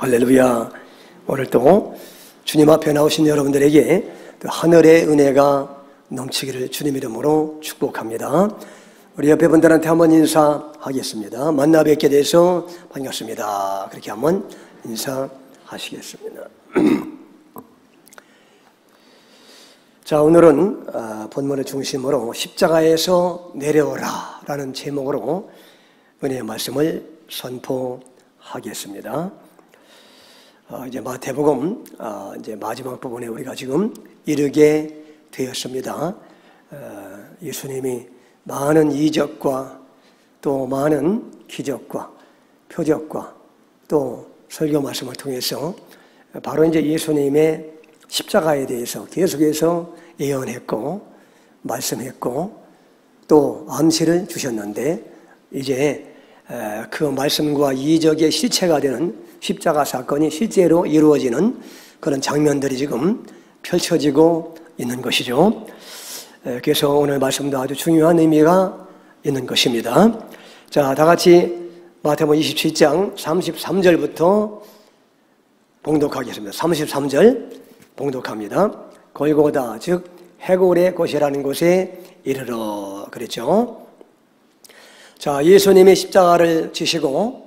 할렐루야. 오늘 또 주님 앞에 나오신 여러분들에게 또 하늘의 은혜가 넘치기를 주님 이름으로 축복합니다. 우리 옆에 분들한테 한번 인사하겠습니다. 만나 뵙게 돼서 반갑습니다. 그렇게 한번 인사하시겠습니다. 자, 오늘은 본문을 중심으로 십자가에서 내려오라 라는 제목으로 은혜의 말씀을 선포하겠습니다. 이제 마태복음 이제 마지막 부분에 우리가 지금 이르게 되었습니다. 예수님이 많은 이적과 또 많은 기적과 표적과 또 설교 말씀을 통해서 바로 이제 예수님의 십자가에 대해서 계속해서 예언했고 말씀했고 또 암시를 주셨는데 이제 그 말씀과 이적의 실체가 되는 십자가 사건이 실제로 이루어지는 그런 장면들이 지금 펼쳐지고 있는 것이죠. 그래서 오늘 말씀도 아주 중요한 의미가 있는 것입니다. 자, 다 같이 마태복음 27장 33절부터 봉독하겠습니다. 33절 봉독합니다. 골고다 즉 해골의 곳이라는 곳에 이르러 그랬죠. 자, 예수님이 십자가를 지시고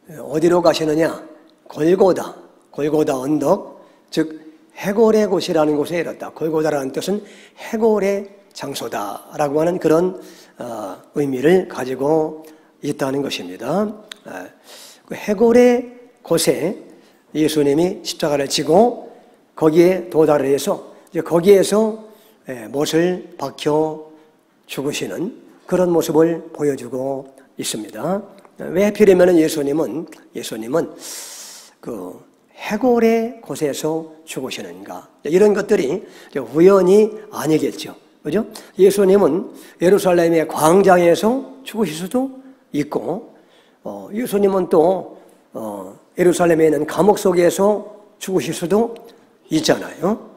어디로 가시느냐? 골고다 언덕, 즉 해골의 곳이라는 곳에 이르렀다. 골고다라는 뜻은 해골의 장소다라고 하는 그런 의미를 가지고 있다는 것입니다. 그 해골의 곳에 예수님이 십자가를 지고 거기에 도달을 해서 이제 거기에서 못을 박혀 죽으시는 그런 모습을 보여주고 있습니다. 왜 하필이면 예수님은 그 해골의 곳에서 죽으시는가? 이런 것들이 우연이 아니겠죠. 그죠? 예수님은 예루살렘의 광장에서 죽으실 수도 있고, 예수님은 또 예루살렘에 있는 감옥 속에서 죽으실 수도 있잖아요.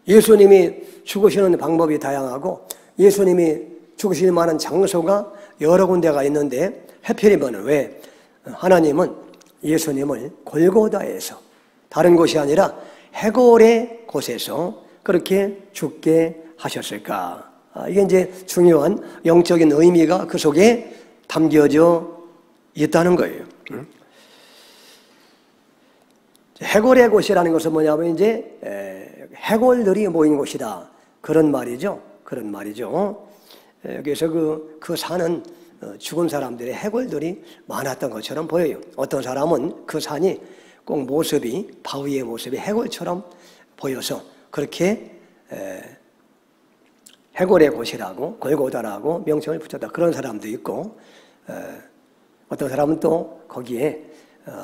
예수님이 죽으시는 방법이 다양하고 예수님이 죽으실 만한 장소가 여러 군데가 있는데 하필이면 왜 하나님은 예수님을 골고다에서 다른 곳이 아니라 해골의 곳에서 그렇게 죽게 하셨을까? 이게 이제 중요한 영적인 의미가 그 속에 담겨져 있다는 거예요. 해골의 곳이라는 것은 뭐냐면 이제 해골들이 모인 곳이다. 그런 말이죠. 그래서 그 산은 죽은 사람들의 해골들이 많았던 것처럼 보여요. 어떤 사람은 그 산이 꼭 모습이 바위의 모습이 해골처럼 보여서 그렇게 해골의 곳이라고 골고다라고 명칭을 붙였다. 그런 사람도 있고 어떤 사람은 또 거기에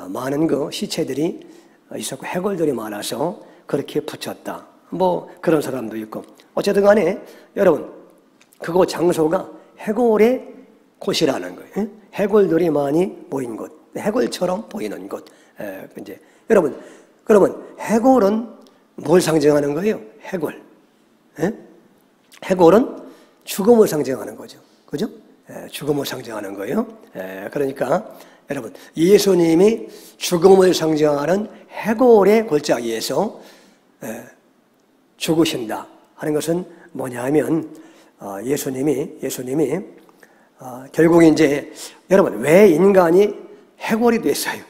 많은 그 시체들이 있었고 해골들이 많아서 그렇게 붙였다. 뭐 그런 사람도 있고 어쨌든 간에 여러분 그곳 장소가 해골의 곳이라는 거예요. 해골들이 많이 모인 곳, 해골처럼 보이는 곳. 이제 여러분, 그러면 해골은 뭘 상징하는 거예요? 해골. 해골은 죽음을 상징하는 거죠. 그죠? 죽음을 상징하는 거예요. 그러니까 여러분, 예수님이 죽음을 상징하는 해골의 골짜기에서 죽으신다 하는 것은 뭐냐 하면 예수님이 결국 이제 여러분 왜 인간이 해골이 됐어요?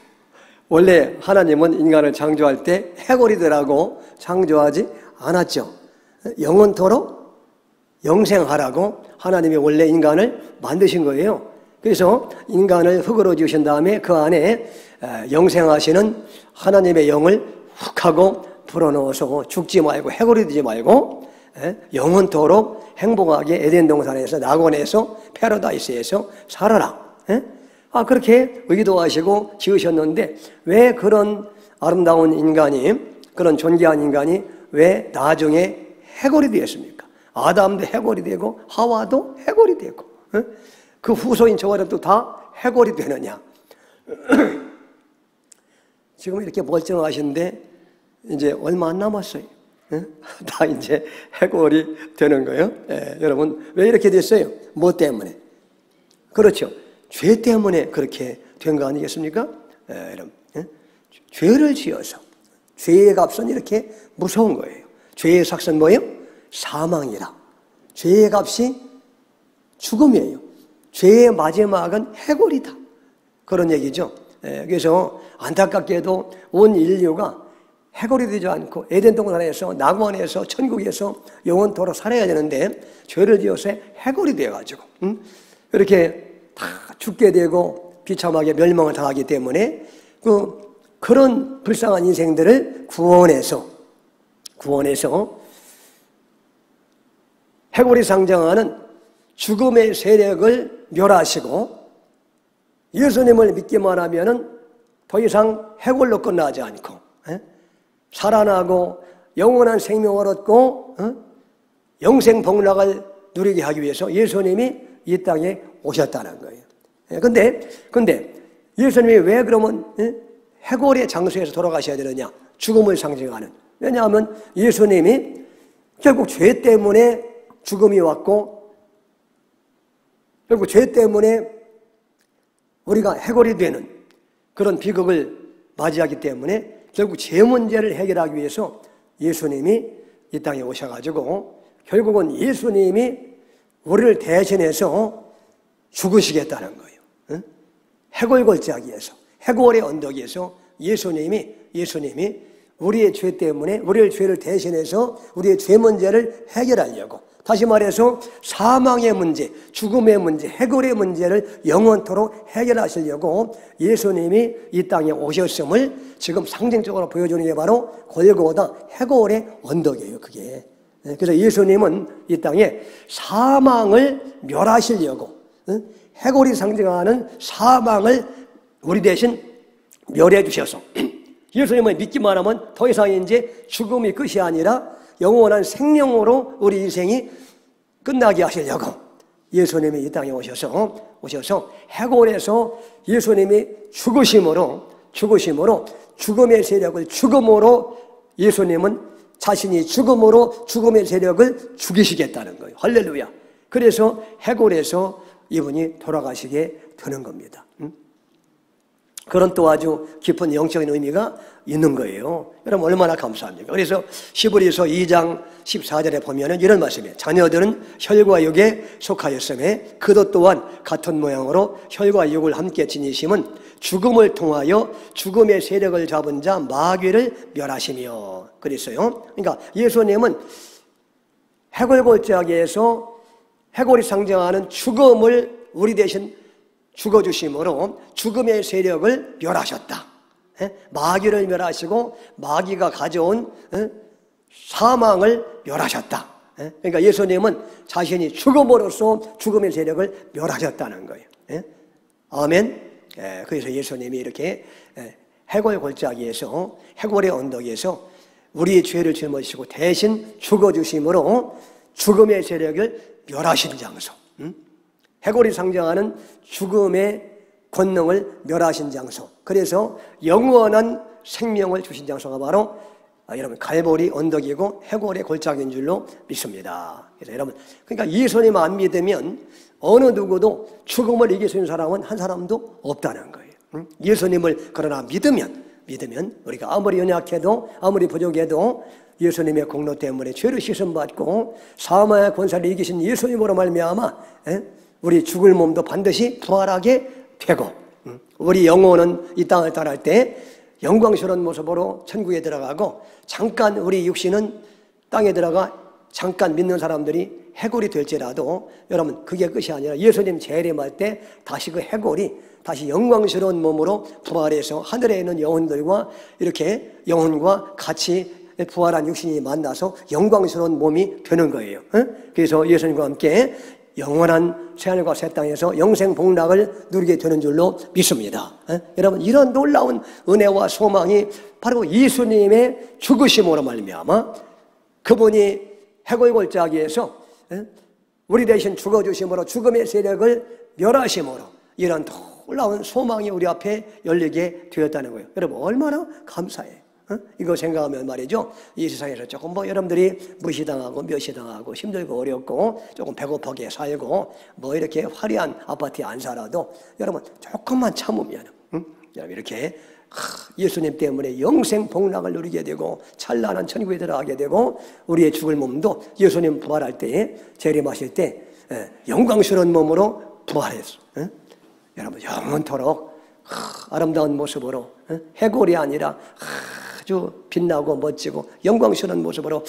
원래 하나님은 인간을 창조할 때 해골이더라고 창조하지 않았죠. 영원토록 영생하라고 하나님이 원래 인간을 만드신 거예요. 그래서 인간을 흙으로 지으신 다음에 그 안에 영생하시는 하나님의 영을 훅 하고 불어넣어서 죽지 말고 해골이 되지 말고 영원토록 행복하게 에덴 동산에서 낙원에서 패러다이스에서 살아라. 그렇게 의도하시고 지으셨는데 왜 그런 아름다운 인간이 그런 존귀한 인간이 왜 나중에 해골이 되었습니까? 아담도 해골이 되고 하와도 해골이 되고 그 후손인 저와도 다 해골이 되느냐? 지금 이렇게 멀쩡하신데 이제 얼마 안 남았어요. 다 이제 해골이 되는 거예요. 여러분 왜 이렇게 됐어요? 뭐 때문에? 그렇죠. 죄 때문에 그렇게 된 거 아니겠습니까? 여러분 죄를 지어서 죄의 값은 이렇게 무서운 거예요. 죄의 삭은 뭐예요? 사망이라. 죄의 값이 죽음이에요. 죄의 마지막은 해골이다. 그런 얘기죠. 그래서 안타깝게도 온 인류가 해골이 되지 않고 에덴 동산에서 낙원에서 천국에서 영원토록 살아야 되는데 죄를 지어서 해골이 되어가지고 이렇게 다 죽게 되고 비참하게 멸망을 당하기 때문에 그런 불쌍한 인생들을 구원해서 해골이 상징하는 죽음의 세력을 멸하시고 예수님을 믿기만 하면은 더 이상 해골로 끝나지 않고 살아나고 영원한 생명을 얻고 영생 복락을 누리게 하기 위해서 예수님이 이 땅에 오셨다는 거예요. 근데 예수님이 왜 그러면 해골의 장소에서 돌아가셔야 되느냐? 죽음을 상징하는. 왜냐하면 예수님이 결국 죄 때문에 죽음이 왔고 결국 죄 때문에 우리가 해골이 되는 그런 비극을 맞이하기 때문에 결국 죄 문제를 해결하기 위해서 예수님이 이 땅에 오셔가지고 결국은 예수님이 우리를 대신해서 죽으시겠다는 거예요. 해골 골짜기에서 해골의 언덕에서 예수님이 우리의 죄 때문에 우리의 죄를 대신해서 우리의 죄 문제를 해결하려고, 다시 말해서 사망의 문제, 죽음의 문제, 해골의 문제를 영원토록 해결하시려고 예수님이 이 땅에 오셨음을 지금 상징적으로 보여주는 게 바로 골고다 해골의 언덕이에요. 그게. 그래서 예수님은 이 땅에 사망을 멸하시려고, 해골이 상징하는 사망을 우리 대신 멸해 주셔서 예수님을 믿기만 하면 더 이상 이제 죽음이 끝이 아니라 영원한 생명으로 우리 인생이 끝나게 하시려고 예수님이 이 땅에 오셔서 해골에서 예수님이 죽으심으로 죽음의 세력을 죽음으로 예수님은 자신이 죽음으로 죽음의 세력을 죽이시겠다는 거예요. 할렐루야. 그래서 해골에서 이분이 돌아가시게 되는 겁니다. 그런 또 아주 깊은 영적인 의미가 있는 거예요. 여러분 얼마나 감사합니까? 그래서 히브리서 2장 14절에 보면은 이런 말씀이에요. 자녀들은 혈과 육에 속하였음에 그도 또한 같은 모양으로 혈과 육을 함께 지니심은 죽음을 통하여 죽음의 세력을 잡은 자 마귀를 멸하시며 그랬어요. 그러니까 예수님은 해골 골짜기에서 해골이 상징하는 죽음을 우리 대신 죽어주심으로 죽음의 세력을 멸하셨다. 마귀를 멸하시고 마귀가 가져온 사망을 멸하셨다. 그러니까 예수님은 자신이 죽음으로써 죽음의 세력을 멸하셨다는 거예요. 아멘. 그래서 예수님이 이렇게 해골 골짜기에서 해골의 언덕에서 우리의 죄를 짊어지시고 대신 죽어주심으로 죽음의 세력을 멸하신 장소, 해골이 상징하는 죽음의 권능을 멸하신 장소, 그래서 영원한 생명을 주신 장소가 바로 여러분 갈보리 언덕이고 해골의 골짜기인 줄로 믿습니다. 그래서 여러분, 그러니까 예수님 안 믿으면 어느 누구도 죽음을 이길 수 있는 사람은 한 사람도 없다는 거예요. 예수님을 그러나 믿으면 우리가 아무리 연약해도 아무리 부족해도 예수님의 공로 때문에 죄를 씻음받고 사망의 권세를 이기신 예수님으로 말미암아 우리 죽을 몸도 반드시 부활하게 되고 우리 영혼은 이 땅을 떠날 때 영광스러운 모습으로 천국에 들어가고 잠깐 우리 육신은 땅에 들어가 잠깐 믿는 사람들이 해골이 될지라도 여러분 그게 끝이 아니라 예수님 재림할 때 다시 그 해골이 다시 영광스러운 몸으로 부활해서 하늘에 있는 영혼들과 이렇게 영혼과 같이 부활한 육신이 만나서 영광스러운 몸이 되는 거예요. 그래서 예수님과 함께 영원한 새하늘과 새 땅에서 영생 복락을 누리게 되는 줄로 믿습니다. 여러분 이런 놀라운 은혜와 소망이 바로 예수님의 죽으심으로 말미암아 그분이 해골 골짜기에서 우리 대신 죽어주심으로 죽음의 세력을 멸하심으로 이런 놀라운 소망이 우리 앞에 열리게 되었다는 거예요. 여러분 얼마나 감사해요. 이거 생각하면 말이죠, 이 세상에서 조금 여러분들이 무시당하고 멸시당하고 힘들고 어렵고 조금 배고프게 살고 이렇게 화려한 아파트에 안 살아도 여러분 조금만 참으면 여러분 이렇게 예수님 때문에 영생 복락을 누리게 되고 찬란한 천국에 들어가게 되고 우리의 죽을 몸도 예수님 부활할 때에 재림하실 때 영광스러운 몸으로 부활했어. 여러분 영원토록 아름다운 모습으로 해골이 아니라 아주 빛나고 멋지고 영광스러운 모습으로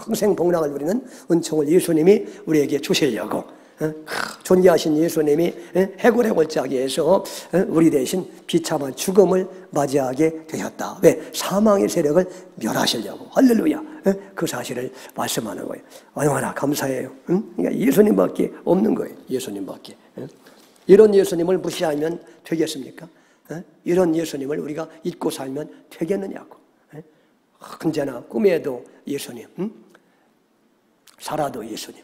영생 복락을 누리는 은총을 예수님이 우리에게 주시려고 존귀하신 예수님이 해골의 골짜기에서 우리 대신 비참한 죽음을 맞이하게 되셨다. 왜? 사망의 세력을 멸하시려고. 할렐루야. 그 사실을 말씀하는 거예요. 얼마나 감사해요. 그러니까 예수님밖에 없는 거예요. 예수님밖에. 이런 예수님을 무시하면 되겠습니까? 이런 예수님을 우리가 잊고 살면 되겠느냐고. 언제나 꿈에도 예수님, 살아도 예수님,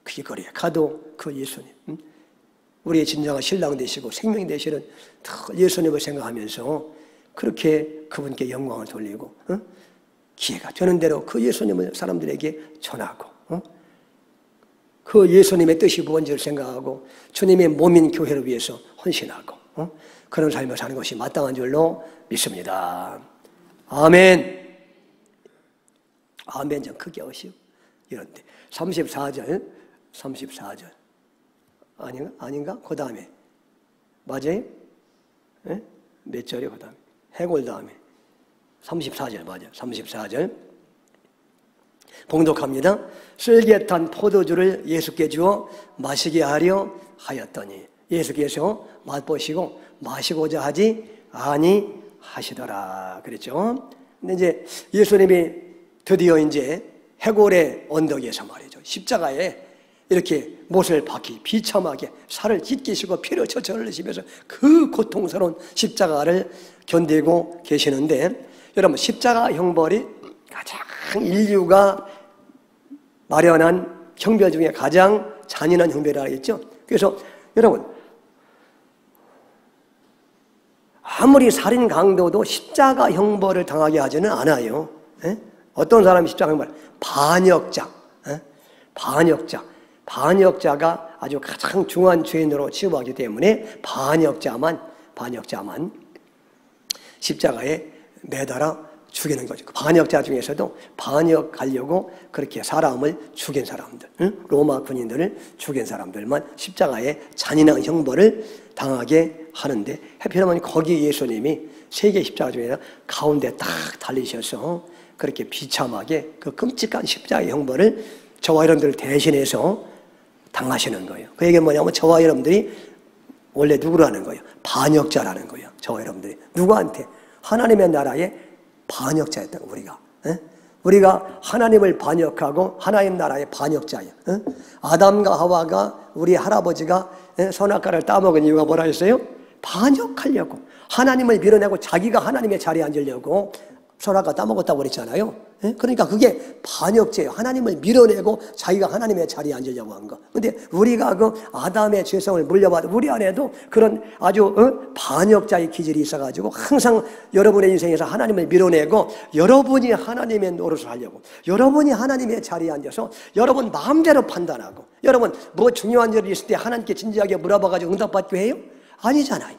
길거리에 가도 그 예수님, 우리의 진정한 신랑 되시고 생명 되시는 예수님을 생각하면서 그렇게 그분께 영광을 돌리고 기회가 되는 대로 그 예수님을 사람들에게 전하고 그 예수님의 뜻이 무언지를 생각하고 주님의 몸인 교회를 위해서 헌신하고 그런 삶을 사는 것이 마땅한 줄로 믿습니다. 아멘. 아멘 좀 크게 하시오. 이런데 34절 아닌가? 그 다음에 맞아요? 몇 절이요? 그 다음에 해골 다음에 34절 맞아요. 34절 봉독합니다. 쓸개탄 포도주를 예수께 주어 마시게 하려 하였더니 예수께서 맛보시고 마시고자 하지 아니하시더라 그랬죠. 근데 이제 예수님이 드디어 이제 해골의 언덕에서 말이죠. 십자가에 이렇게 못을 박히 비참하게 살을 찢기시고 피를 철철 흘리시면서 그 고통스러운 십자가를 견디고 계시는데 여러분 십자가 형벌이 가장 인류가 마련한 형벌 중에 가장 잔인한 형벌이라고 했죠. 그래서 여러분 아무리 살인 강도도 십자가 형벌을 당하게 하지는 않아요. 어떤 사람이 십자가 형벌? 반역자가 아주 가장 중한 죄인으로 취급하기 때문에 반역자만 십자가에 매달아 죽이는 거죠. 반역자 중에서도 반역하려고 그렇게 사람을 죽인 사람들, 로마 군인들을 죽인 사람들만 십자가에 잔인한 형벌을 당하게 하는데 하필이면 거기 예수님이 세계 십자가 중에 가운데 딱 달리셔서 그렇게 비참하게 그 끔찍한 십자가의 형벌을 저와 여러분들을 대신해서 당하시는 거예요. 그 얘기는 뭐냐면 저와 여러분들이 원래 누구라는 거예요? 반역자라는 거예요. 저와 여러분들이. 누구한테? 하나님의 나라의 반역자였던 거예요. 우리가 하나님을 반역하고 하나님 나라의 반역자예요. 아담과 하와가 우리 할아버지가 선악과를 따먹은 이유가 뭐라 했어요? 반역하려고. 하나님을 밀어내고 자기가 하나님의 자리에 앉으려고 선악과 따먹었다고 그랬잖아요. 그러니까 그게 반역죄예요. 하나님을 밀어내고 자기가 하나님의 자리에 앉으려고 한 거. 근데 우리가 그 아담의 죄성을 물려받아 우리 안에도 그런 아주 반역자의 기질이 있어가지고 항상 여러분의 인생에서 하나님을 밀어내고 여러분이 하나님의 노릇을 하려고 여러분이 하나님의 자리에 앉아서 여러분 마음대로 판단하고 여러분 뭐 중요한 일이 있을 때 하나님께 진지하게 물어봐가지고 응답받게 해요? 아니잖아요.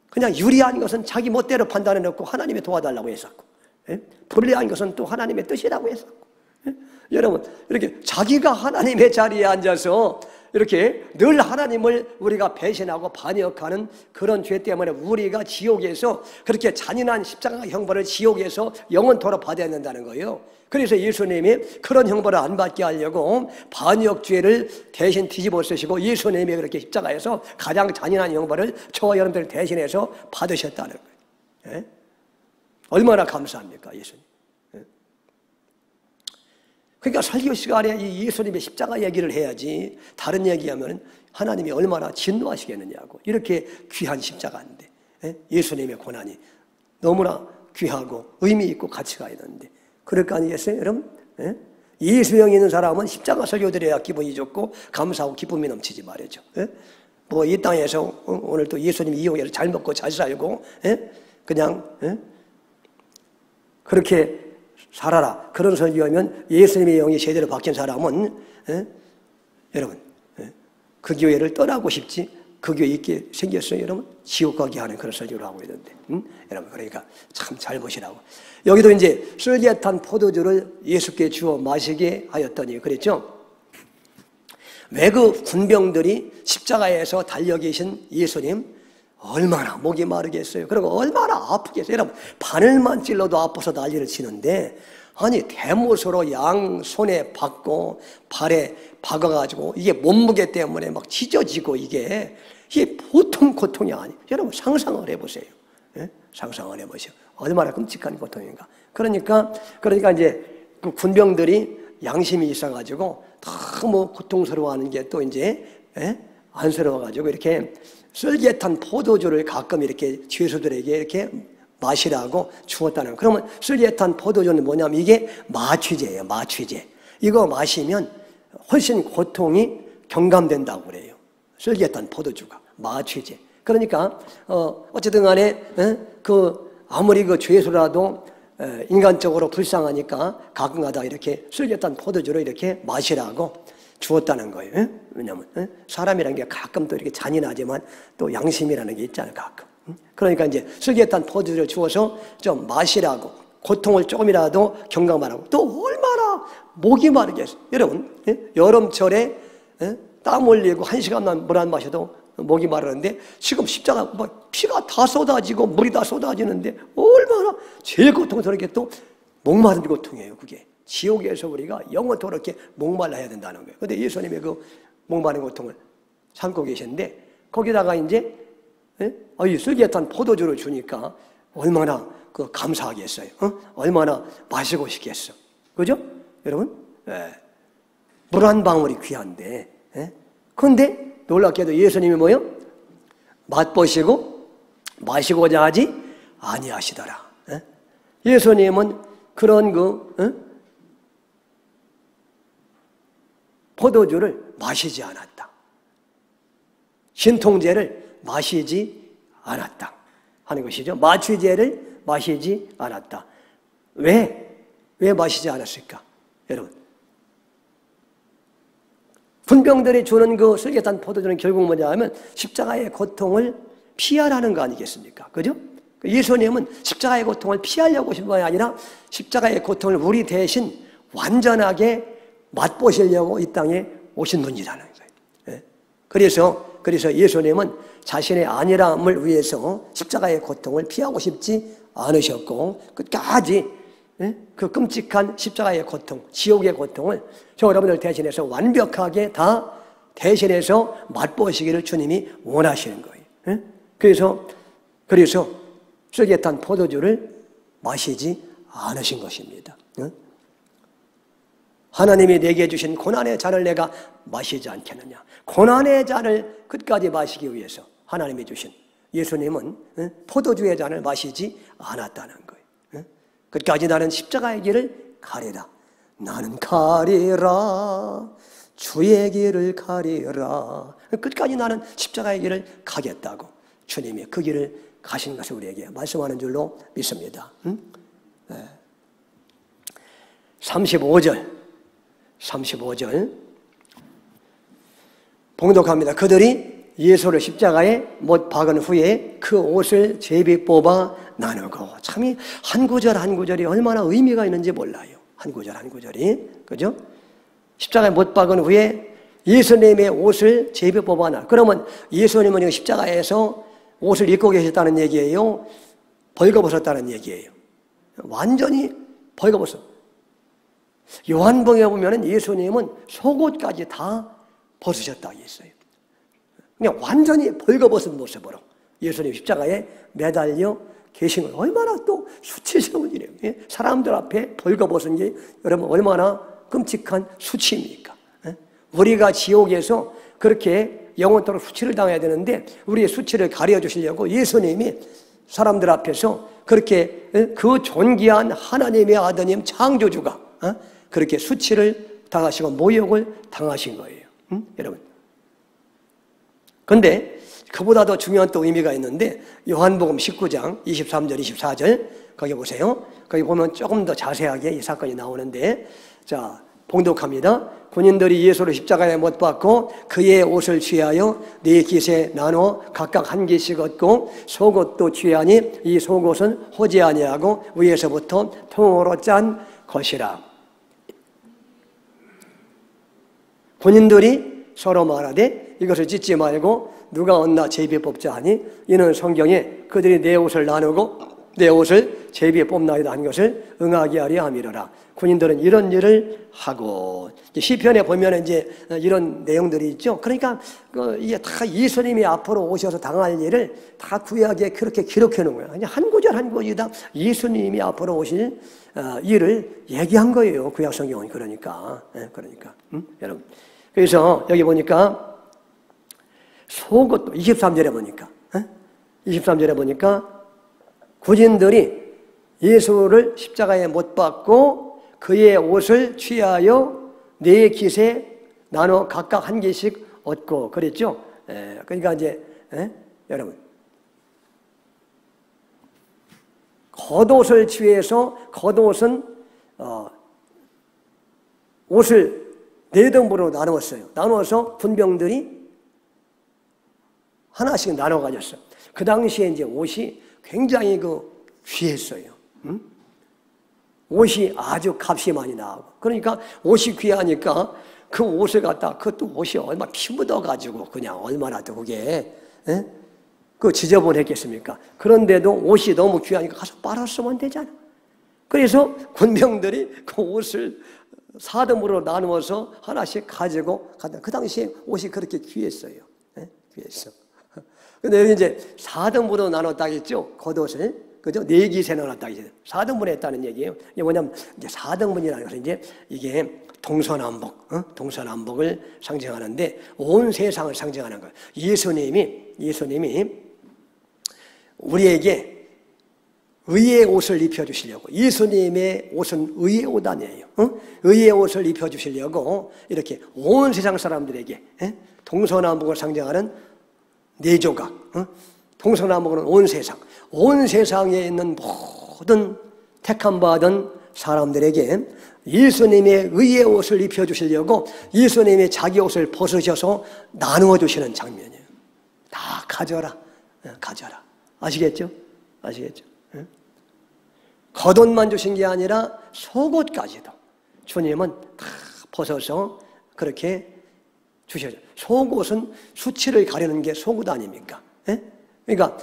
그냥 유리한 것은 자기 멋대로 판단해놓고 하나님이 도와달라고 했었고 불리한 것은 또 하나님의 뜻이라고 했었고 여러분 이렇게 자기가 하나님의 자리에 앉아서 이렇게 늘 하나님을 우리가 배신하고 반역하는 그런 죄 때문에 우리가 지옥에서 그렇게 잔인한 십자가 형벌을 지옥에서 영원토록 받아야 된다는 거예요. 그래서 예수님이 그런 형벌을 안 받게 하려고 반역죄를 대신 뒤집어 쓰시고 예수님이 그렇게 십자가에서 가장 잔인한 형벌을 저와 여러분들 대신해서 받으셨다는 거예요. 예? 얼마나 감사합니까, 예수님. 예? 그러니까 설교 시간에 이 예수님의 십자가 얘기를 해야지 다른 얘기하면 하나님이 얼마나 진노하시겠느냐고. 이렇게 귀한 십자가인데 예수님의 고난이 너무나 귀하고 의미 있고 가치가 있는데 그럴 거 아니겠어요, 여러분? 예수형이 있는 사람은 십자가 설교 드려야 기분이 좋고 감사하고 기쁨이 넘치지 말이죠. 뭐 이 땅에서 오늘 또 예수님 이용해서 잘 먹고 잘 살고 그냥 그렇게 살아라. 그런 설교하면 예수님의 영이 제대로 박힌 사람은 여러분 그 교회를 떠나고 싶지 그 교회 있게 생겼어요, 여러분? 지옥 가게 하는 그런 설교를 하고 있는데, 여러분, 그러니까 참 잘 보시라고. 여기도 이제 쓸개탄 포도주를 예수께 주어 마시게 하였더니, 그랬죠? 왜 그 군병들이 십자가에서 달려 계신 예수님 얼마나 목이 마르겠어요? 그리고 얼마나 아프겠어요? 여러분, 바늘만 찔러도 아파서 난리를 치는데, 아니 대못으로 양 손에 박고 발에 박아가지고 이게 몸무게 때문에 막 찢어지고 이게 보통 고통이 아니에요. 여러분 상상을 해보세요. 예? 상상을 해보세요. 얼마나 끔찍한 고통인가. 그러니까 이제 그 군병들이 양심이 있어가지고 너무 고통스러워하는 게 또 이제 안쓰러워가지고 이렇게 쓸개탄 포도주를 가끔 이렇게 죄수들에게 이렇게 마시라고 주었다는. 그러면 쓸개탄 포도주는 뭐냐면 이게 마취제예요. 마취제. 이거 마시면 훨씬 고통이 경감된다고 그래요. 쓸개탄 포도주가 마취제. 그러니까 어쨌든 간에 아무리 그 죄수라도 인간적으로 불쌍하니까 가끔가다 이렇게 쓸개탄 포도주를 이렇게 마시라고 주었다는 거예요. 왜냐하면 사람이라는 게 가끔 또 이렇게 잔인하지만 또 양심이라는 게 있잖아요. 가끔. 그러니까 이제 쓸개탄 포도주를 주어서 좀 마시라고, 고통을 조금이라도 경감하라고. 또 얼마나 목이 마르겠어요. 여러분, 여름철에 땀 흘리고 1시간만 물 안 마셔도 목이 마르는데 지금 십자가 막 피가 다 쏟아지고 물이 다 쏟아지는데 얼마나 제일 고통스럽게 또 목마른 고통이에요. 그게 지옥에서 우리가 영원토록 이렇게 목말라야 된다는 거예요. 그런데 예수님의 그 목마른 고통을 참고 계셨는데 거기다가 이제 이 쓸개탄 포도주를 주니까 얼마나 그 감사하겠어요. 얼마나 마시고 싶겠어. 그죠? 여러분? 물 한 방울이 귀한데. 그런데 놀랍게도 예수님이 뭐요? 맛보시고 마시고자 하지 아니하시더라. 예수님은 그런 포도주를 마시지 않았다. 신통제를 마시지 않았다 하는 것이죠. 마취제를 마시지 않았다. 왜 마시지 않았을까? 여러분, 군병들이 주는 그 쓸개탄 포도주는 결국 뭐냐 하면 십자가의 고통을 피하라는 거 아니겠습니까? 그죠? 예수님은 십자가의 고통을 피하려고 오신 것이 아니라 십자가의 고통을 우리 대신 완전하게 맛보시려고 이 땅에 오신 분이라는 거예요. 그래서 예수님은 자신의 안일함을 위해서 십자가의 고통을 피하고 싶지 않으셨고 끝까지 그 끔찍한 십자가의 고통, 지옥의 고통을 저 여러분들 대신해서 완벽하게 다 대신해서 맛보시기를 주님이 원하시는 거예요. 그래서 쓸개탄 포도주를 마시지 않으신 것입니다. 하나님이 내게 주신 고난의 잔을 내가 마시지 않겠느냐. 고난의 잔을 끝까지 마시기 위해서 하나님이 주신 예수님은 포도주의 잔을 마시지 않았다는 거예요. 끝까지 나는 십자가의 길을 가리라. 나는 가리라. 주의 길을 가리라. 끝까지 나는 십자가의 길을 가겠다고 주님이 그 길을 가신 것을 우리에게 말씀하는 줄로 믿습니다. 35절 봉독합니다. 그들이 예수를 십자가에 못 박은 후에 그 옷을 제비 뽑아 나누고. 참 한 구절 한 구절이 얼마나 의미가 있는지 몰라요. 한 구절 한 구절이. 그죠? 십자가에 못 박은 후에 예수님의 옷을 제비 뽑아 나. 그러면 예수님은 십자가에서 옷을 입고 계셨다는 얘기예요? 벌거벗었다는 얘기예요? 완전히 벌거벗었어요. 요한복음에 보면 예수님은 속옷까지 다 벗으셨다고 했어요. 그냥 완전히 벌거벗은 모습으로 예수님 십자가에 매달려 계신 걸 얼마나 또 수치스러운 일이에요. 사람들 앞에 벌거벗은 게 여러분 얼마나 끔찍한 수치입니까? 우리가 지옥에서 그렇게 영원토록 수치를 당해야 되는데 우리의 수치를 가려주시려고 예수님이 사람들 앞에서 그렇게 그 존귀한 하나님의 아드님 창조주가 그렇게 수치를 당하시고 모욕을 당하신 거예요. 여러분. 그런데 그보다 더 중요한 또 의미가 있는데 요한복음 19장 23절 24절 거기 보세요. 거기 보면 조금 더 자세하게 이 사건이 나오는데 자 봉독합니다. 군인들이 예수를 십자가에 못 박고 그의 옷을 취하여 네 깃에 나눠 각각 한 깃씩 얻고 속옷도 취하니 이 속옷은 호지 아니하고 위에서부터 통으로 짠 것이라. 군인들이 서로 말하되 이것을 찢지 말고 누가 얻나 제비에 뽑자 하니 이는 성경에 그들이 내 옷을 나누고 내 옷을 제비에 뽑나이다 한 것을 응하게 하려 함이로라. 군인들은 이런 일을 하고, 시편에 보면 이제 이런 내용들이 있죠. 그러니까 이게 다 예수님이 앞으로 오셔서 당할 일을 다 구약에 그렇게 기록해 놓은 거예요. 그냥 한 구절 한 구절이 다 예수님이 앞으로 오실 일을 얘기한 거예요. 구약 성경은. 그러니까 여러분. 그래서 여기 보니까 속옷도 23절에 보니까 23절에 보니까 군인들이 예수를 십자가에 못 박고 그의 옷을 취하여 네 깃에 나눠 각각 한 개씩 얻고 그랬죠. 그러니까 이제 여러분 겉옷을 취해서 겉옷은 옷을 네 등분으로 나누었어요. 나누어서 군병들이 하나씩 나눠 가졌어요. 그 당시에 이제 옷이 굉장히 귀했어요. 옷이 아주 값이 많이 나오고. 그러니까 옷이 귀하니까 그 옷을 갖다, 그것도 옷이 얼마나 피 묻어가지고 그냥 얼마나 또 그게, 지저분했겠습니까? 그런데도 옷이 너무 귀하니까 가서 빨았으면 되잖아. 그래서 군병들이 그 옷을 4등분으로 나누어서 하나씩 가지고 갔다. 그 당시에 옷이 그렇게 귀했어요. 귀했어. 근데 여기 이제 4등분으로 나눴다겠죠? 겉옷을. 그죠? 4깃에 나눴다겠죠? 4등분 했다는 얘기예요. 이게 뭐냐면, 이제 4등분이라는 것은 이제 이게 동서남북, 동서남북을 상징하는데 온 세상을 상징하는 거예요. 예수님이 우리에게 의의 옷을 입혀주시려고, 예수님의 옷은 의의 옷 아니에요. 의의 옷을 입혀주시려고 이렇게 온 세상 사람들에게 동서남북을 상징하는 4조각, 동서남북은 온 세상에 있는 모든 택함받은 사람들에게 예수님의 의의 옷을 입혀주시려고 예수님의 자기 옷을 벗으셔서 나누어 주시는 장면이에요. 다 가져라. 아시겠죠? 겉옷만 주신 게 아니라 속옷까지도 주님은 다 벗어서 그렇게 주셔요. 속옷은 수치를 가리는 게 속옷 아닙니까? 그러니까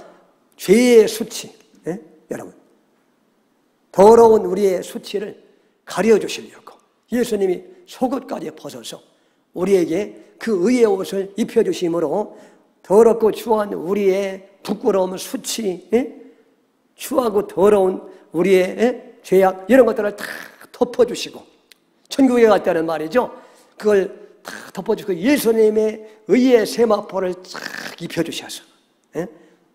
죄의 수치, 여러분 더러운 우리의 수치를 가려주시려고 예수님이 속옷까지 벗어서 우리에게 그 의의 옷을 입혀주심으로 더럽고 추한 우리의 부끄러움, 수치, 추하고 더러운 우리의 죄악 이런 것들을 다 덮어주시고 천국에 갈 때는 말이죠. 그걸 다 덮어주고 예수님의 의의 세마포를 쫙 입혀주셔서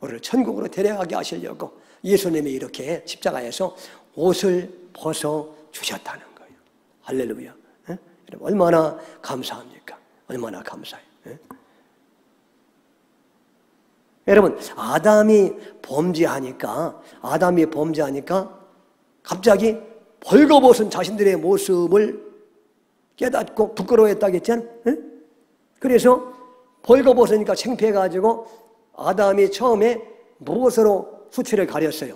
우리를 천국으로 데려가게 하시려고 예수님이 이렇게 십자가에서 옷을 벗어주셨다는 거예요. 할렐루야. 여러분 얼마나 감사합니까? 얼마나 감사해요. 여러분 아담이 범죄하니까 갑자기 벌거벗은 자신들의 모습을 깨닫고 부끄러워했다겠잖아요. 그래서 벌거벗으니까 창피해가지고 아담이 처음에 무엇으로 수치를 가렸어요?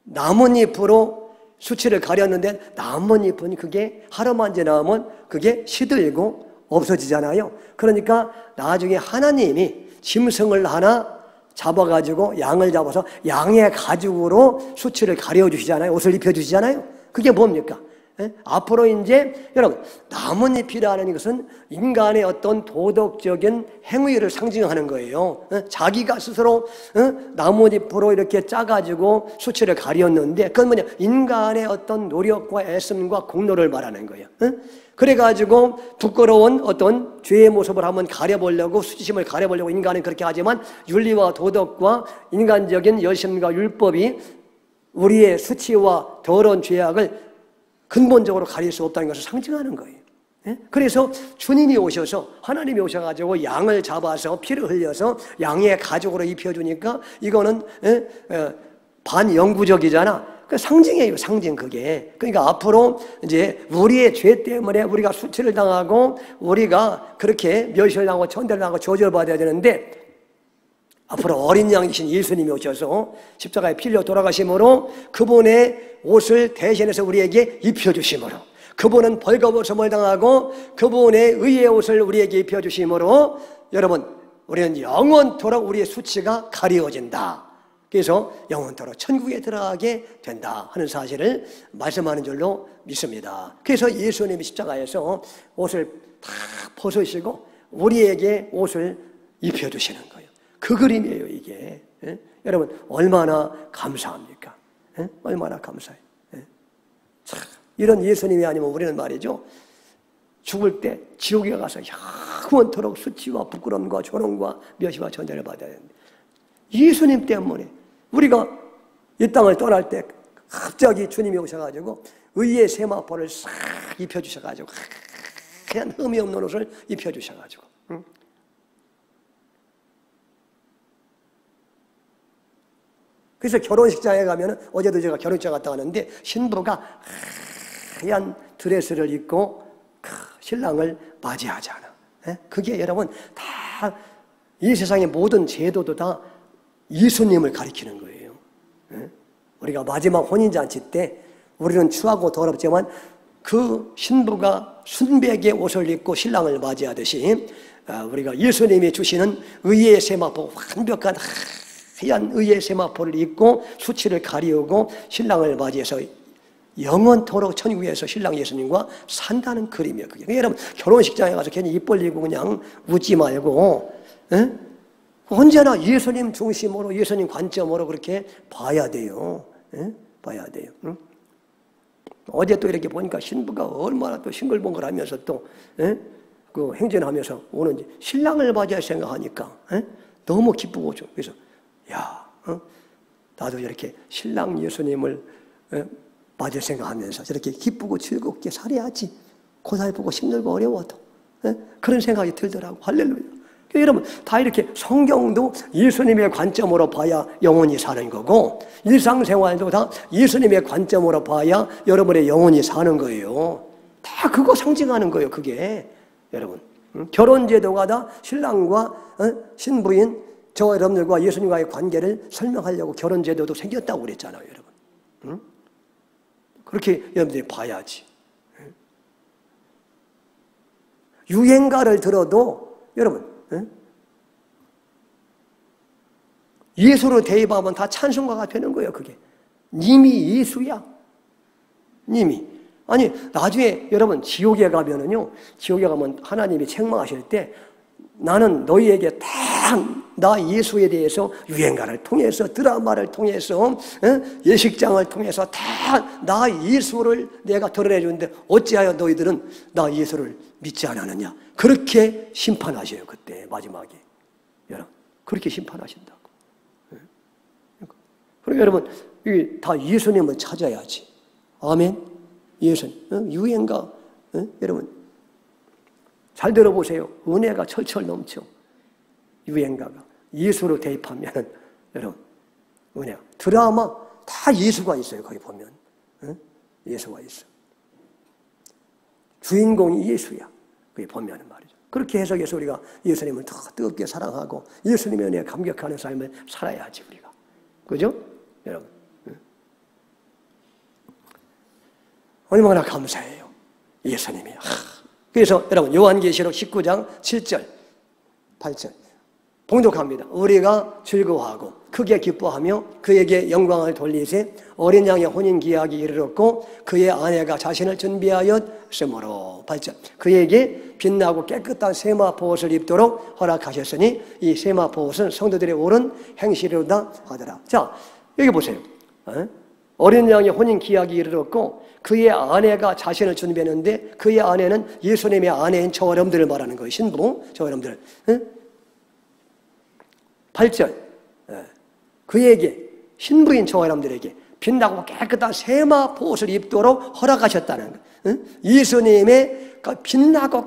나뭇잎으로 수치를 가렸는데 나뭇잎은 그게 하루만 지나면 그게 시들고 없어지잖아요. 그러니까 나중에 하나님이 짐승을 하나 잡아가지고 양을 잡아서 양의 가죽으로 수치를 가려주시잖아요. 옷을 입혀주시잖아요. 그게 뭡니까? 앞으로 이제 여러분 나뭇잎이라는 것은 인간의 어떤 도덕적인 행위를 상징하는 거예요. 자기가 스스로 나뭇잎으로 이렇게 짜가지고 수치를 가렸는데 그건 뭐냐? 인간의 어떤 노력과 애씀과 공로를 말하는 거예요. 그래가지고 부끄러운 어떤 죄의 모습을 한번 가려보려고 수치심을 가려보려고 인간은 그렇게 하지만 윤리와 도덕과 인간적인 열심과 율법이 우리의 수치와 더러운 죄악을 근본적으로 가릴 수 없다는 것을 상징하는 거예요. 그래서 주님이 오셔서 하나님이 오셔가지고 양을 잡아서 피를 흘려서 양의 가죽으로 입혀주니까 이거는 반영구적이잖아. 그 상징이에요, 상징 그게. 그러니까 앞으로 이제 우리의 죄 때문에 우리가 수치를 당하고 우리가 그렇게 멸시를 당하고 천대를 당하고 저주를 받아야 되는데 앞으로 어린 양이신 예수님이 오셔서 십자가에 피 흘려 돌아가심으로 그분의 옷을 대신해서 우리에게 입혀주심으로 그분은 벌거벗음을 당하고 그분의 의의 옷을 우리에게 입혀주심으로 여러분 우리는 영원토록 우리의 수치가 가리워진다. 그래서 영원토록 천국에 들어가게 된다 하는 사실을 말씀하는 줄로 믿습니다. 그래서 예수님이 십자가에서 옷을 다 벗으시고 우리에게 옷을 입혀주시는 거예요. 그 그림이에요 이게. 예? 여러분 얼마나 감사합니까? 예? 얼마나 감사해요. 예? 참, 이런 예수님이 아니면 우리는 말이죠 죽을 때 지옥에 가서 영원토록 수치와 부끄러움과 조롱과 멸시와 전대를 받아야 되는데 예수님 때문에 우리가 이 땅을 떠날 때 갑자기 주님이 오셔가지고 의의 세마포를 싹 입혀주셔가지고 그냥 흠이 없는 옷을 입혀주셔가지고 응? 그래서 결혼식장에 가면 어제도 제가 결혼식장 갔다 왔는데 신부가 하얀 드레스를 입고 신랑을 맞이하잖아. 그게 여러분 다 이 세상의 모든 제도도 다 예수님을 가리키는 거예요. 우리가 마지막 혼인잔치 때 우리는 추하고 더럽지만 그 신부가 순백의 옷을 입고 신랑을 맞이하듯이 우리가 예수님이 주시는 의의 세마포 완벽한 하얀 의의 세마포를 입고 수치를 가리우고 신랑을 맞이해서 영원토록 천국에서 신랑 예수님과 산다는 그림이에요. 그게. 여러분 결혼식장에 가서 괜히 입 벌리고 그냥 웃지 말고 언제나 예수님 중심으로 예수님 관점으로 그렇게 봐야 돼요. 봐야 돼요. 어제 또 이렇게 보니까 신부가 얼마나 또 싱글벙글하면서 또 그 행진하면서 오는지 신랑을 맞이할 생각하니까 너무 기쁘고 좀 그래서 야 나도 이렇게 신랑 예수님을 맞을 생각하면서 저렇게 기쁘고 즐겁게 살아야지. 고달프고 힘들고 어려워도 그런 생각이 들더라고. 할렐루야. 여러분 다 이렇게 성경도 예수님의 관점으로 봐야 영원히 사는 거고 일상생활도 다 예수님의 관점으로 봐야 여러분의 영원히 사는 거예요. 다 그거 상징하는 거예요. 그게 여러분 결혼제도가 다 신랑과 신부인 저 여러분들과 예수님과의 관계를 설명하려고 결혼제도도 생겼다고 그랬잖아요. 여러분 그렇게 여러분들이 봐야지. 유행가를 들어도 여러분 예수로 대입하면 다 찬송가가 되는 거예요. 그게 님이 예수야. 님이 아니 나중에 여러분 지옥에 가면은요 지옥에 가면 하나님이 책망하실 때 나는 너희에게 다 나 예수에 대해서 유행가를 통해서 드라마를 통해서 예식장을 통해서 다 나 예수를 내가 드러내주는데 어찌하여 너희들은 나 예수를 믿지 않았느냐. 그렇게 심판하셔요. 그때 마지막에 여러분 그렇게 심판하신다고. 그리고 여러분 이게 다 예수님을 찾아야지. 아멘. 예수님 유행가 여러분 잘 들어보세요. 은혜가 철철 넘쳐. 유행가가 예수로 대입하면 여러분 은혜 드라마 다 예수가 있어요. 거기 보면 예수가 있어. 주인공이 예수야. 거기 보면 말이죠. 그렇게 해석해서 우리가 예수님을 더 뜨겁게 사랑하고 예수님의 은혜에 감격하는 삶을 살아야지 우리가. 그죠? 여러분 얼마나 감사해요. 예수님이. 그래서 여러분 요한계시록 19장 7절 8절 봉독합니다. 우리가 즐거워하고 크게 기뻐하며 그에게 영광을 돌리세 어린 양의 혼인기약이 이르렀고 그의 아내가 자신을 준비하였으므로 8절 그에게 빛나고 깨끗한 세마포옷을 입도록 허락하셨으니 이 세마포옷은 성도들의 옳은 행실이로다 하더라. 자 여기 보세요. 어린 양의 혼인기약이 이르렀고 그의 아내가 자신을 준비했는데 그의 아내는 예수님의 아내인 저 여러분들을 말하는 거예요. 신부 저 여러분들. 8절 그에게 신부인 저 여러분들에게 빛나고 깨끗한 세마포옷을 입도록 허락하셨다는 거예요. 예수님의 빛나고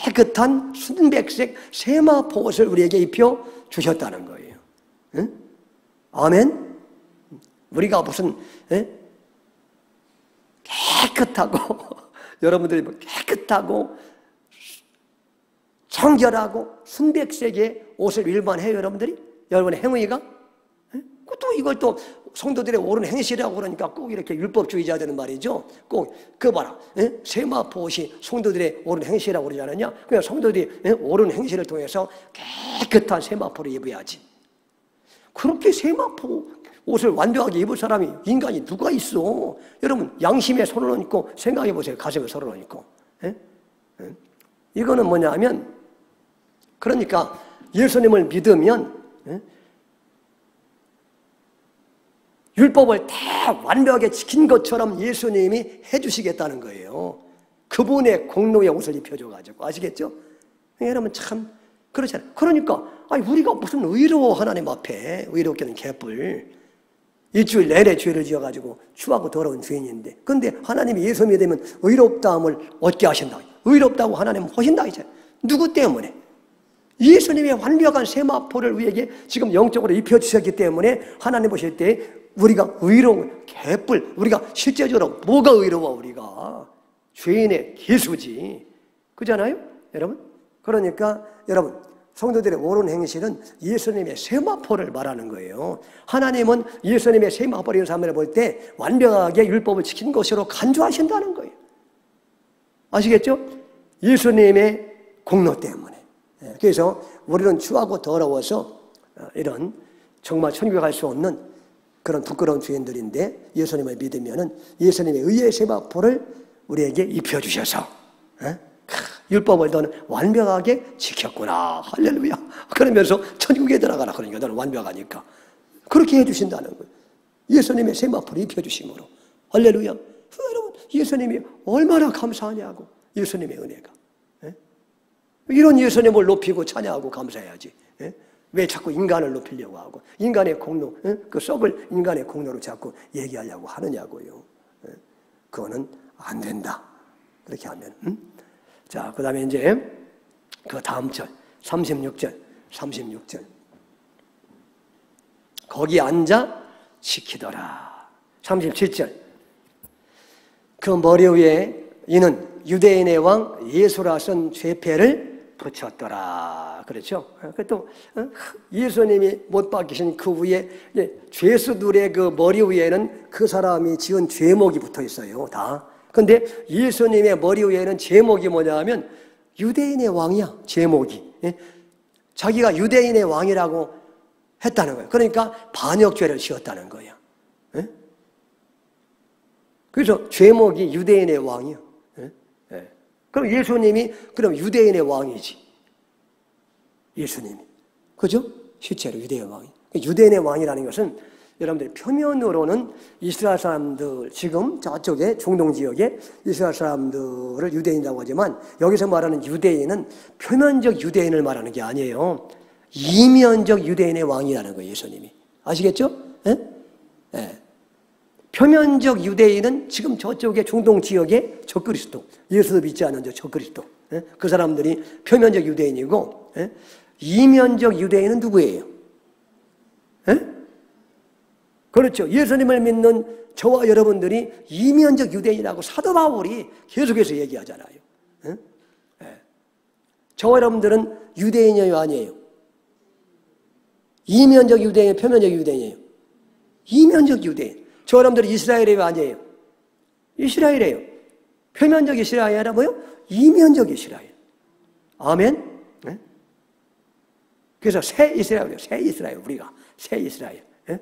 깨끗한 순백색 세마포옷을 우리에게 입혀 주셨다는 거예요. 아멘. 우리가 무슨 깨끗하고 여러분들이 뭐 깨끗하고 청결하고 순백색의 옷을 일반해요, 여러분들이? 여러분의 행위가? 또 이걸 또 성도들의 옳은 행실이라고 그러니까 꼭 이렇게 율법주의자들은 말이죠. 꼭 그거 봐라. 세마포 옷이 성도들의 옳은 행실이라고 그러지 않았냐? 그냥 성도들이 옳은 행실을 통해서 깨끗한 세마포를 입어야지. 그렇게 세마포 옷을 완벽하게 입을 사람이 인간이 누가 있어? 여러분 양심에 손을 얹고 생각해 보세요. 가슴에 손을 얹고. 이거는 뭐냐 하면 그러니까 예수님을 믿으면 율법을 다 완벽하게 지킨 것처럼 예수님이 해주시겠다는 거예요. 그분의 공로의 옷을 입혀줘가지고. 아시겠죠? 여러분 참 그렇잖아요. 그러니까 아니 우리가 무슨 의로워 하나님 앞에 의롭게는 개뿔 일주일 내내 죄를 지어가지고 추하고 더러운 죄인인데 근데 하나님이 예수 믿으면 의롭다함을 얻게 하신다. 의롭다고 하나님은 하신다 이제. 누구 때문에? 예수님의 완벽한 세마포를 우리에게 지금 영적으로 입혀주셨기 때문에 하나님 보실 때 우리가 의로운 개뿔, 우리가 실제적으로 뭐가 의로워 우리가? 죄인의 개수지. 그잖아요? 여러분? 그러니까 여러분 성도들의 옳은 행실은 예수님의 세마포를 말하는 거예요. 하나님은 예수님의 세마포를 입은 사람을 볼 때 완벽하게 율법을 지킨 것으로 간주하신다는 거예요. 아시겠죠? 예수님의 공로 때문에. 그래서 우리는 추하고 더러워서 이런 정말 천국에 갈 수 없는 그런 부끄러운 죄인들인데 예수님을 믿으면은 예수님의 의의 세마포를 우리에게 입혀주셔서 율법을 너는 완벽하게 지켰구나. 할렐루야. 그러면서 천국에 들어가라. 그러니까 너는 완벽하니까. 그렇게 해주신다는 거예요. 예수님의 세마포를 입혀주심으로. 할렐루야. 여러분 예수님이 얼마나 감사하냐고. 예수님의 은혜가. 이런 예수님을 높이고 찬양하고 감사해야지. 왜 자꾸 인간을 높이려고 하고 인간의 공로, 그 썩을 인간의 공로로 자꾸 얘기하려고 하느냐고요. 그거는 안 된다. 그렇게 하면. 자, 그 다음에 이제 그 다음 절 36절 거기 앉아 지키더라. 37절 그 머리 위에 이는 유대인의 왕 예수라 쓴 죄패를 붙였더라. 그렇죠? 또 예수님이 못 박히신 그 위에 죄수들의 그 머리 위에는 그 사람이 지은 죄목이 붙어 있어요. 다. 근데 예수님의 머리 위에는 제목이 뭐냐 하면 유대인의 왕이야. 제목이. 자기가 유대인의 왕이라고 했다는 거예요. 그러니까 반역죄를 지었다는 거예요. 그래서 제목이 유대인의 왕이야. 그럼 예수님이 그럼 유대인의 왕이지. 예수님이. 그죠? 실제로 유대인의 왕이. 유대인의 왕이라는 것은 여러분들 표면으로는 이스라엘 사람들 지금 저쪽에 중동 지역에 이스라엘 사람들을 유대인이라고 하지만 여기서 말하는 유대인은 표면적 유대인을 말하는 게 아니에요. 이면적 유대인의 왕이라는 거예요. 예수님이. 아시겠죠? 표면적 유대인은 지금 저쪽에 중동 지역의 적그리스도, 예수도 믿지 않는 적그리스도, 그 사람들이 표면적 유대인이고, 이면적 유대인은 누구예요? 그렇죠. 예수님을 믿는 저와 여러분들이 이면적 유대인이라고 사도 바울이 계속해서 얘기하잖아요. 저와 여러분들은 유대인이에요, 아니에요? 이면적 유대인이에요, 표면적 유대인이에요? 이면적 유대인. 저 사람들이 이스라엘이에요, 아니에요? 이스라엘이에요. 표면적 이스라엘이 아니라 뭐요? 이면적 이스라엘. 아멘? 네? 그래서 새 이스라엘이에요. 새 이스라엘, 우리가. 새 이스라엘. 네?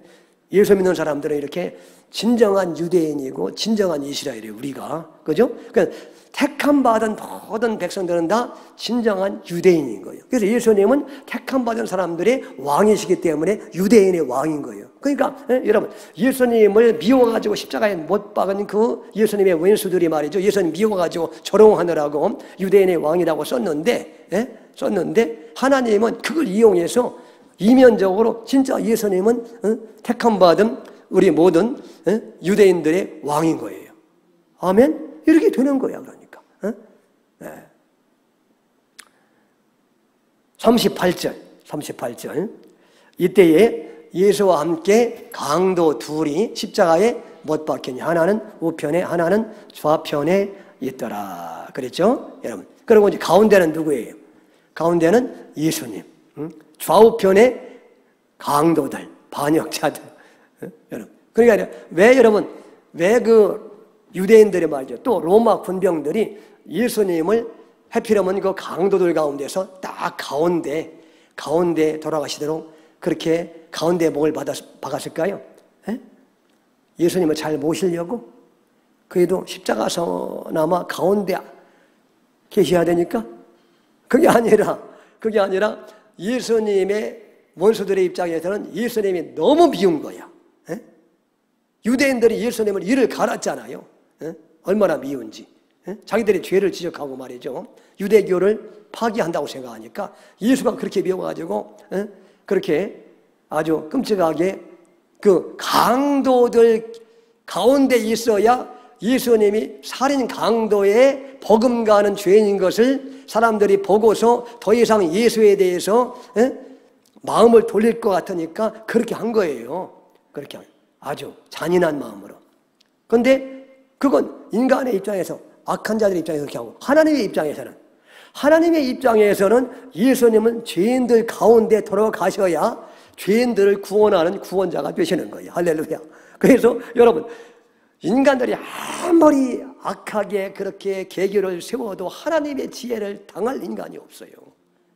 예수 믿는 사람들은 이렇게 진정한 유대인이고 진정한 이스라엘이에요, 우리가. 그죠? 그러니까 택함 받은 모든 백성들은 다 진정한 유대인인 거예요. 그래서 예수님은 택함 받은 사람들의 왕이시기 때문에 유대인의 왕인 거예요. 그러니까 여러분 예수님을 미워가지고 십자가에 못 박은 그 예수님의 원수들이 말이죠. 예수님 미워가지고 조롱하느라고 유대인의 왕이라고 썼는데 하나님은 그걸 이용해서 이면적으로 진짜 예수님은 택함 받은 우리 모든 유대인들의 왕인 거예요. 아멘? 이렇게 되는 거야, 그러니까. 38절. 이때에 예수와 함께 강도 둘이 십자가에 못 박히니 하나는 우편에 하나는 좌편에 있더라. 그랬죠? 여러분. 그리고 이제 가운데는 누구예요? 가운데는 예수님. 좌우편에 강도들, 반역자들. 여러분. 그러니까 왜 여러분, 왜 그 유대인들이 말이죠. 또 로마 군병들이 예수님을 해피려면 그 강도들 가운데서 딱 가운데 돌아가시도록 그렇게 가운데 목을 박았을까요? 에? 예수님을 잘 모시려고? 그래도 십자가서나마 가운데 계셔야 되니까? 그게 아니라 예수님의 원수들의 입장에서는 예수님이 너무 미운 거야. 에? 유대인들이 예수님을 이를 갈았잖아요. 에? 얼마나 미운지. 에? 자기들이 죄를 지적하고 말이죠. 유대교를 파기한다고 생각하니까 예수가 그렇게 미워가지고 에? 그렇게 아주 끔찍하게 그 강도들 가운데 있어야 예수님이 살인 강도에 버금가는 죄인인 것을 사람들이 보고서 더 이상 예수에 대해서 마음을 돌릴 것 같으니까 그렇게 한 거예요. 그렇게 아주 잔인한 마음으로. 그런데 그건 인간의 입장에서 악한 자들의 입장에서 그렇게 하고 하나님의 입장에서는 예수님은 죄인들 가운데 돌아가셔야 죄인들을 구원하는 구원자가 되시는 거예요. 할렐루야. 그래서 여러분 인간들이 아무리 악하게 그렇게 계교를 세워도 하나님의 지혜를 당할 인간이 없어요.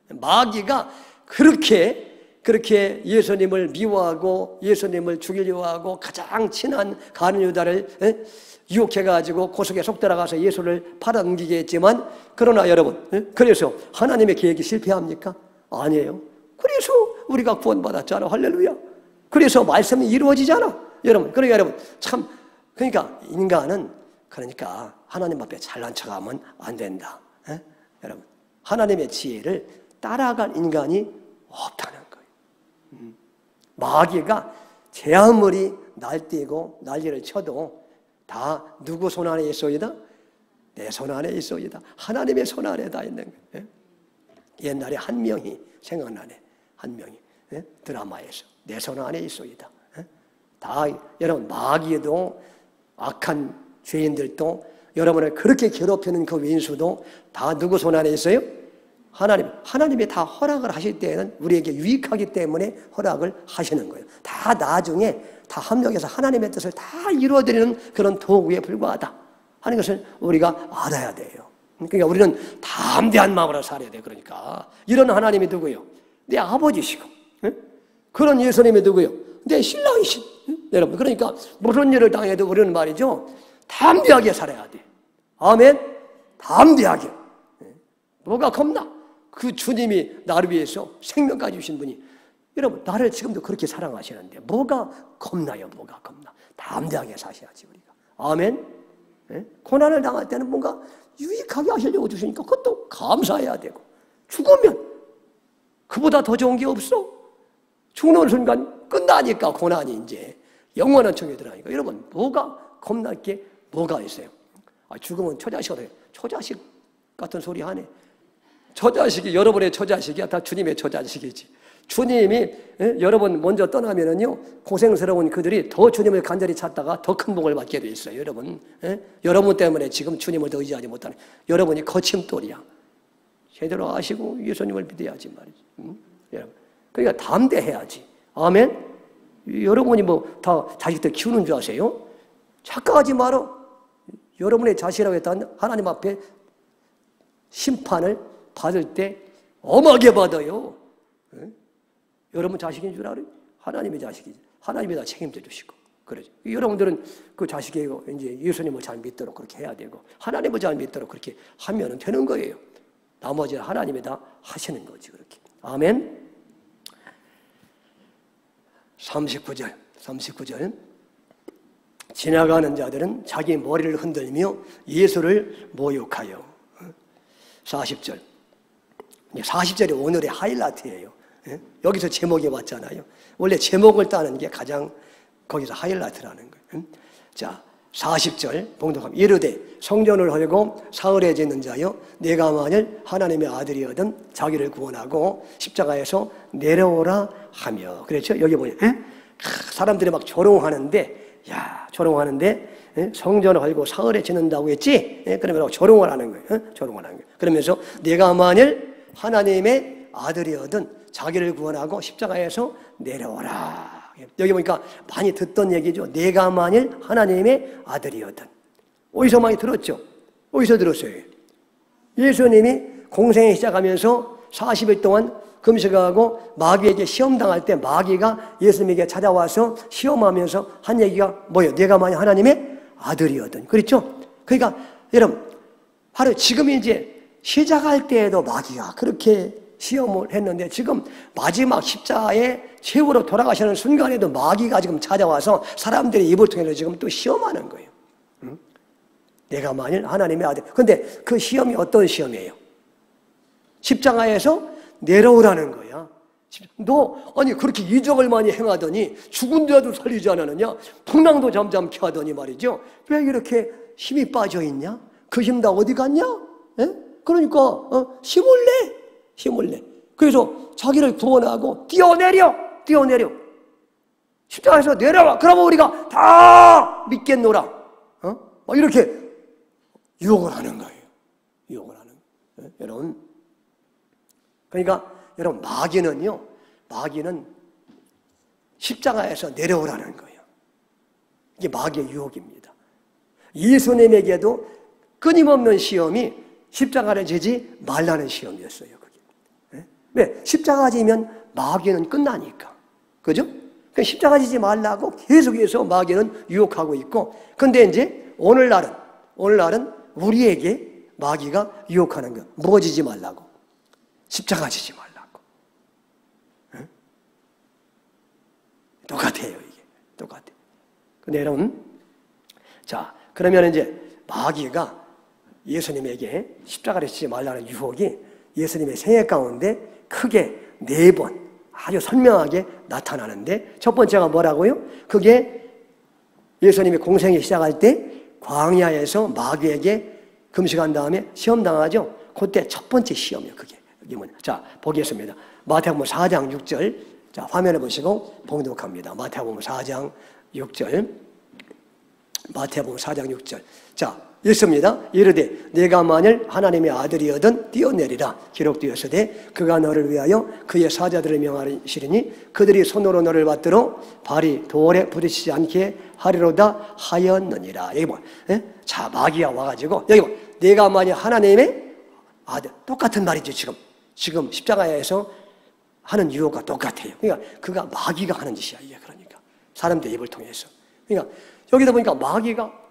마귀가 그렇게 예수님을 미워하고 예수님을 죽이려고 하고 가장 친한 가룟 유다를 유혹해가지고 고속에 속 들어가서 예수를 팔아넘기게 했지만 그러나 여러분 그래서 하나님의 계획이 실패합니까? 아니에요. 그래서 우리가 구원받았잖아. 할렐루야. 그래서 말씀이 이루어지잖아. 여러분 그러니까 여러분 참 그러니까 인간은 그러니까 하나님 앞에 잘난 척하면 안 된다. 여러분 하나님의 지혜를 따라갈 인간이 없다는 거예요. 마귀가 제 아무리 날뛰고 난리를 쳐도 다 누구 손 안에 있어이다? 내 손 안에 있어이다. 하나님의 손 안에 다 있는 거예요. 옛날에 한 명이 생각나네. 한 명이 드라마에서 내 손 안에 있어이다. 다 여러분 마귀도 악한 죄인들도 여러분을 그렇게 괴롭히는 그 윈수도 다 누구 손 안에 있어요? 하나님이 다 허락을 하실 때에는 우리에게 유익하기 때문에 허락을 하시는 거예요. 다 나중에 다 합력해서 하나님의 뜻을 다 이루어드리는 그런 도구에 불과하다 하는 것을 우리가 알아야 돼요. 그러니까 우리는 담대한 마음으로 살아야 돼요. 그러니까 이런 하나님이 누구요? 내 아버지시고 그런 예수님이 누구요? 내 신랑이신 여러분. 그러니까 무슨 일을 당해도 우리는 말이죠 담대하게 살아야 돼. 아멘. 담대하게. 뭐가 겁나? 그 주님이 나를 위해서 생명까지 주신 분이 여러분 나를 지금도 그렇게 사랑하시는데 뭐가 겁나요? 뭐가 겁나? 담대하게 사셔야지 우리가. 아멘. 고난을 당할 때는 뭔가 유익하게 하시려고 주시니까 그것도 감사해야 되고 죽으면 그보다 더 좋은 게 없어. 죽는 순간 끝나니까 고난이 이제 영원한 청에 들어가니까 여러분 뭐가 겁날 게 뭐가 있어요? 죽으면 처자식 같은 소리 하네. 처자식이 여러분의 처자식이야. 다 주님의 처자식이지. 주님이 여러분 먼저 떠나면은요 고생스러운 그들이 더 주님을 간절히 찾다가 더 큰 복을 받게 돼 있어요. 여러분 여러분 때문에 지금 주님을 더 의지하지 못하는 여러분이 거침돌이야. 제대로 아시고 예수님을 믿어야지 말이지. 여러분 그러니까 담대해야지. 아멘. 여러분이 뭐 다 자식들 키우는 줄 아세요? 착각하지 마라. 여러분의 자식이라고 했다는 하나님 앞에 심판을 받을 때 엄하게 받아요. 여러분 자식인 줄 알아요? 하나님의 자식이지. 하나님이 다 책임져 주시고. 그러죠. 여러분들은 그 자식이 이제 예수님을 잘 믿도록 그렇게 해야 되고, 하나님을 잘 믿도록 그렇게 하면 되는 거예요. 나머지는 하나님이 다 하시는 거지, 그렇게. 아멘. 39절. 지나가는 자들은 자기 머리를 흔들며 예수를 모욕하여. 40절. 40절이 오늘의 하이라이트예요. 여기서 제목이 왔잖아요. 원래 제목을 따는 게 가장 거기서 하이라이트라는 거예요. 자, 40절 봉독합니다. 이르되 성전을 헐고 사흘에 짓는 자여 내가 만일 하나님의 아들이거든 자기를 구원하고 십자가에서 내려오라 하며. 그렇죠? 여기 보니 사람들이 막 조롱하는데, 조롱하는데 성전을 헐고 사흘에 짓는다고 했지? 그러면 조롱을 하는 거예요. 조롱을 하는 거예요. 그러면서 내가 만일 하나님의 아들이거든 자기를 구원하고 십자가에서 내려오라. 여기 보니까 많이 듣던 얘기죠. 내가 만일 하나님의 아들이거든. 어디서 많이 들었죠? 어디서 들었어요? 예수님이 공생에 시작하면서 40일 동안 금식하고 마귀에게 시험당할 때 마귀가 예수님에게 찾아와서 시험하면서 한 얘기가 뭐예요? 내가 만일 하나님의 아들이거든. 그렇죠? 그러니까 여러분, 바로 지금 이제 시작할 때에도 마귀가 그렇게 시험을 했는데 지금 마지막 십자가의 최후로 돌아가시는 순간에도 마귀가 지금 찾아와서 사람들의 입을 통해서 지금 또 시험하는 거예요. 응? 내가 만일 하나님의 아들. 근데 그 시험이 어떤 시험이에요? 십자가에서 내려오라는 거야. 너 아니 그렇게 이적을 많이 행하더니 죽은 자도 살리지 않았느냐? 풍랑도 잠잠케 하더니 말이죠. 왜 이렇게 힘이 빠져 있냐? 그 힘 다 어디 갔냐? 그러니까 힘을 내. 그래서 자기를 구원하고 뛰어내려. 십자가에서 내려와. 그러면 우리가 다 믿겠노라. 이렇게 유혹을 하는 거예요. 유혹을 하는 거예요. 여러분. 그러니까 여러분 마귀는 십자가에서 내려오라는 거예요. 이게 마귀의 유혹입니다. 예수님에게도 끊임없는 시험이 십자가를 지지 말라는 시험이었어요. 왜? 십자가 지면 마귀는 끝나니까. 그죠? 그러니까 십자가 지지 말라고 계속해서 마귀는 유혹하고 있고, 근데 이제 오늘날은 우리에게 마귀가 유혹하는 거야. 뭐 지지 말라고? 십자가 지지 말라고. 응? 똑같아요, 이게. 똑같아. 근데 여러분, 자, 그러면 이제 마귀가 예수님에게 십자가를 지지 말라는 유혹이 예수님의 생애 가운데 크게 4번 아주 선명하게 나타나는데, 첫 번째가 뭐라고요? 그게 예수님이 공생이 시작할 때 광야에서 마귀에게 금식한 다음에 시험당하죠. 그때 첫 번째 시험이에요. 그게. 자, 보겠습니다. 마태복음 4장 6절. 자, 화면을 보시고 봉독합니다. 마태복음 4장 6절. 마태복음 4장 6절. 자, 읽습니다. 이르되 내가 만일 하나님의 아들이거든 뛰어내리라. 기록되었으되 그가 너를 위하여 그의 사자들을 명하시리니 그들이 손으로 너를 받들어 발이 돌에 부딪히지 않게 하리로다 하였느니라. 여기 뭐, 자, 마귀가 와가지고 여기 뭐, 내가 만일 하나님의 아들. 똑같은 말이죠. 지금 십자가에서 하는 유혹과 똑같아요. 그러니까 그가 마귀가 하는 짓이야. 이게 그러니까 사람들 입을 통해서. 그러니까 여기다 보니까 마귀가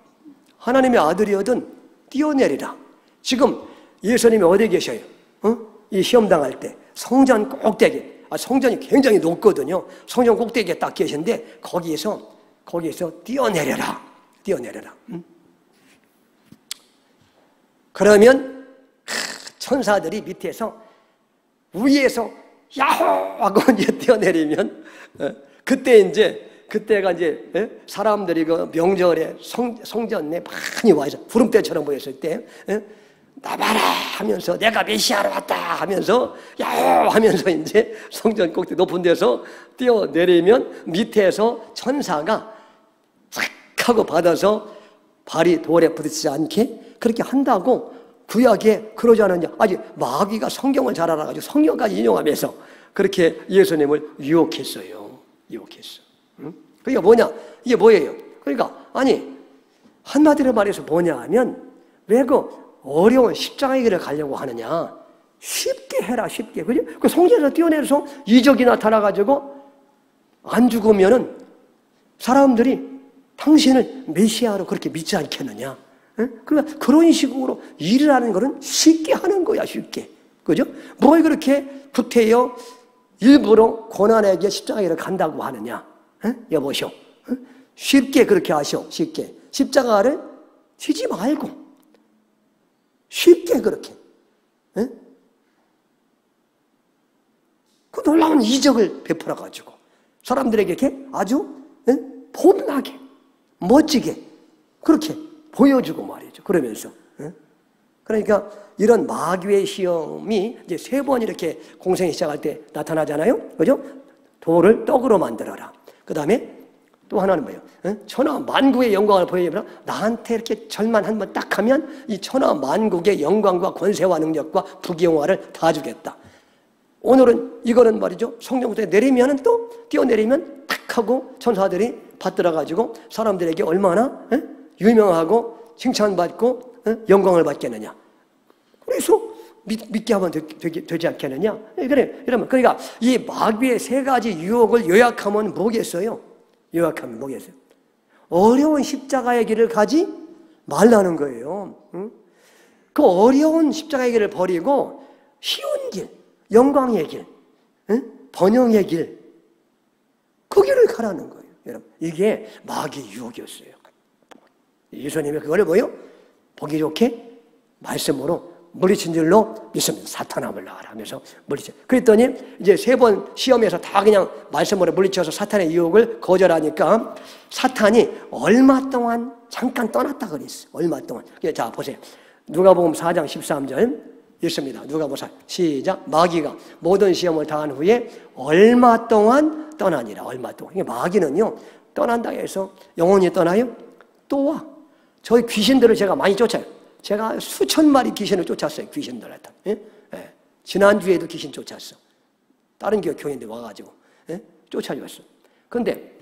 하나님의 아들이거든 뛰어내리라. 지금 예수님이 어디 계셔요? 이 시험당할 때 성전 꼭대기, 성전이 굉장히 높거든요. 성전 꼭대기에 딱 계신데 거기에서 뛰어내려라. 그러면 천사들이 밑에서 위에서 야호 하고 이제 뛰어내리면 그때가 이제 사람들이 그 명절에 성전에 많이 와서 구름대처럼 보였을 때 나봐라 하면서 내가 메시아로 왔다 하면서 야호 하면서 이제 성전 꼭대기 높은 데서 뛰어내리면 밑에서 천사가 착 하고 받아서 발이 돌에 부딪히지 않게 그렇게 한다고 구약에 그러지 않았냐. 아직 마귀가 성경을 잘 알아가지고 성경까지 인용하면서 그렇게 예수님을 유혹했어요. 응? 그게 뭐냐? 이게 뭐예요? 그러니까 한마디로 말해서 뭐냐 하면 왜 그 어려운 십자가의 길을 가려고 하느냐? 쉽게 해라, 쉽게. 그죠? 그 성전에서 뛰어내려서 이적이 나타나가지고 안 죽으면은 사람들이 당신을 메시아로 그렇게 믿지 않겠느냐? 그러니까 그런 식으로 일을 하는 거는 쉽게 하는 거야, 쉽게. 그죠? 뭘 그렇게 구태여 일부러 고난에게 십자가의 길을 간다고 하느냐? 여보시오. 쉽게 그렇게 하시오, 쉽게. 십자가를 지지 말고. 쉽게 그렇게. 그 놀라운 이적을 베풀어가지고 사람들에게 이렇게 아주 폼나게, 멋지게 그렇게 보여주고 말이죠. 그러면서. 그러니까 이런 마귀의 시험이 이제 3번 이렇게 공생이 시작할 때 나타나잖아요. 그죠? 돌을 떡으로 만들어라. 그 다음에 또 하나는 뭐예요? 천하 만국의 영광을 보여주면 나한테 이렇게 절만 한번 딱 하면 이 천하 만국의 영광과 권세와 능력과 부귀영화를 다 주겠다. 오늘은 이거는 말이죠. 성령부터 내리면은 또 뛰어내리면 탁 하고 천사들이 받들어가지고 사람들에게 얼마나 유명하고 칭찬받고 영광을 받겠느냐. 그래서 믿게 하면 되지 않겠느냐. 그래, 이러면 그러니까 이 마귀의 3가지 유혹을 요약하면 뭐겠어요? 요약하면 뭐겠어요? 어려운 십자가의 길을 가지 말라는 거예요. 그 어려운 십자가의 길을 버리고 쉬운 길, 영광의 길, 번영의 길, 그 길을 가라는 거예요. 여러분, 이게 마귀의 유혹이었어요. 예수님이 그걸 뭐예요? 보기 좋게 말씀으로 물리친 줄로 믿습니다. 사탄아 물러가라 하면서 물리쳐. 그랬더니 이제 3번 시험에서 다 그냥 말씀으로 물리쳐서 사탄의 유혹을 거절하니까 사탄이 얼마 동안 잠깐 떠났다 그랬어요. 얼마 동안. 자, 보세요. 누가복음 4장 13절 읽습니다. 누가복음 4 시작. 마귀가 모든 시험을 다한 후에 얼마 동안 떠나니라. 얼마 동안. 이게 마귀는요, 떠난다 해서 영원히 떠나요? 또 와. 저희 귀신들을 제가 많이 쫓아요. 제가 수천 마리 귀신을 쫓았어요. 귀신들한테. 예? 예. 지난주에도 귀신 쫓았어. 다른 교회인데 와가지고 쫓아줬어. 근데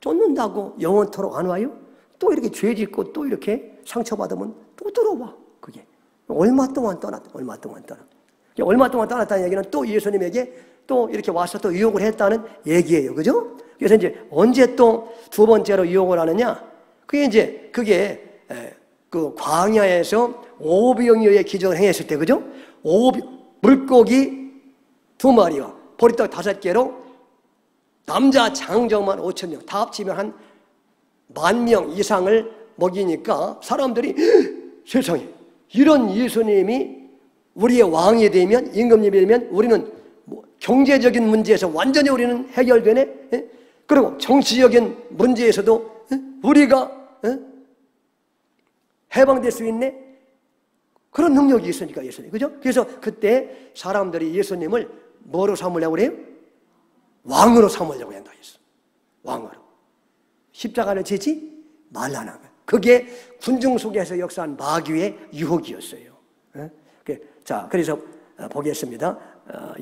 쫓는다고 영원토록 안 와요? 또 이렇게 죄 짓고 또 이렇게 상처받으면 또 들어와. 그게 얼마 동안 떠났다. 얼마 동안 떠났다는 얘기는 또 예수님에게 또 이렇게 와서 또 유혹을 했다는 얘기예요. 그죠? 그래서 이제 언제 또 2번째로 유혹을 하느냐? 그게 그 광야에서 오병이어의 기적을 행했을 때, 그죠? 물고기 2마리와 보리떡 5개로 남자 장정만 5,000명, 다 합치면 한 10,000명 이상을 먹이니까 사람들이 세상에 이런 예수님이 우리의 왕이 되면, 임금님이 되면 우리는 경제적인 문제에서 완전히 우리는 해결되네? 그리고 정치적인 문제에서도 우리가 해방될 수 있네? 그런 능력이 있으니까 예수님. 그죠? 그래서 그때 사람들이 예수님을 뭐로 삼으려고 그래요? 왕으로 삼으려고 한다 했어. 왕으로. 십자가를 지지 말라는 거예요. 그게 군중 속에서 역사한 마귀의 유혹이었어요. 자, 그래서 보겠습니다.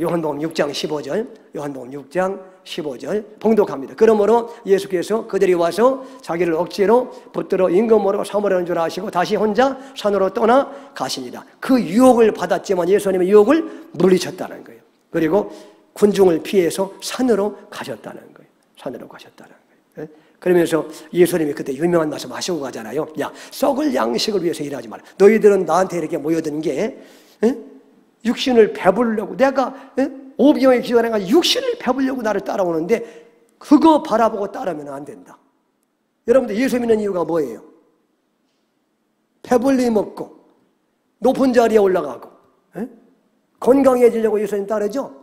요한복음 6장 15절, 요한복음 6장 15절 봉독합니다. 그러므로 예수께서 그들이 와서 자기를 억지로 붙들어 임금으로 삼으려는 줄 아시고 다시 혼자 산으로 떠나 가시니라. 그 유혹을 받았지만 예수님의 유혹을 물리쳤다는 거예요. 그리고 군중을 피해서 산으로 가셨다는 거예요. 산으로 가셨다는 거예요. 그러면서 예수님이 그때 유명한 말씀 하시고 가잖아요. 야, 썩을 양식을 위해서 일하지 마라. 너희들은 나한테 이렇게 모여든 게 육신을 배부르려고, 내가 오병이어의 기적을 해가 육신을 배부르려고 나를 따라오는데 그거 바라보고 따르면 안 된다. 여러분들 예수 믿는 이유가 뭐예요? 배불리 먹고 높은 자리에 올라가고 건강해지려고 예수님 따르죠?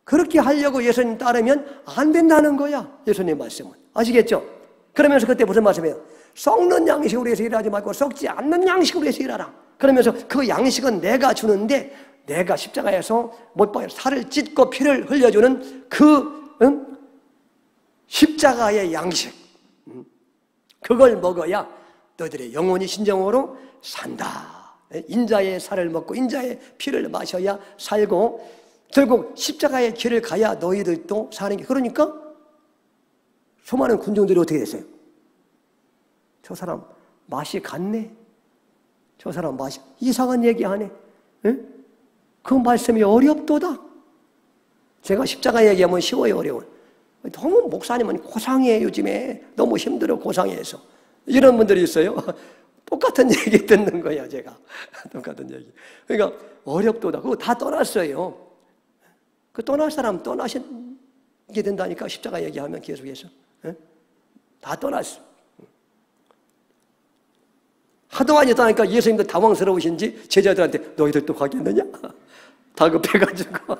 그렇게 하려고 예수님 따르면 안 된다는 거야. 예수님 말씀은. 아시겠죠? 그러면서 그때 무슨 말씀이에요? 썩는 양식으로 해서 일하지 말고 썩지 않는 양식으로 해서 일하라. 그러면서 그 양식은 내가 주는데, 내가 십자가에서 못 박혀 살을 찢고 피를 흘려주는 그 십자가의 양식, 그걸 먹어야 너희들의 영혼이 진정으로 산다. 인자의 살을 먹고 인자의 피를 마셔야 살고 결국 십자가의 길을 가야 너희들도 사는 게. 그러니까 수많은 군중들이 어떻게 됐어요? 저 사람 맛이 갔네. 저 사람 맛이 이상한 얘기하네. 그 말씀이 어렵도다. 제가 십자가 얘기하면 쉬워요, 어려워요? 너무 목사님은 고상해. 요즘에 너무 힘들어, 고상해서. 이런 분들이 있어요. 똑같은 얘기 듣는 거야, 제가. 똑같은 얘기. 그러니까 어렵도다. 그거 다 떠났어요. 그 떠날 사람 떠나시게 된다니까, 십자가 얘기하면 계속해서. 다 떠났어. 하도 있다니까 예수님도 당황스러우신지 제자들한테 너희들 또 가겠느냐? 다급해가지고.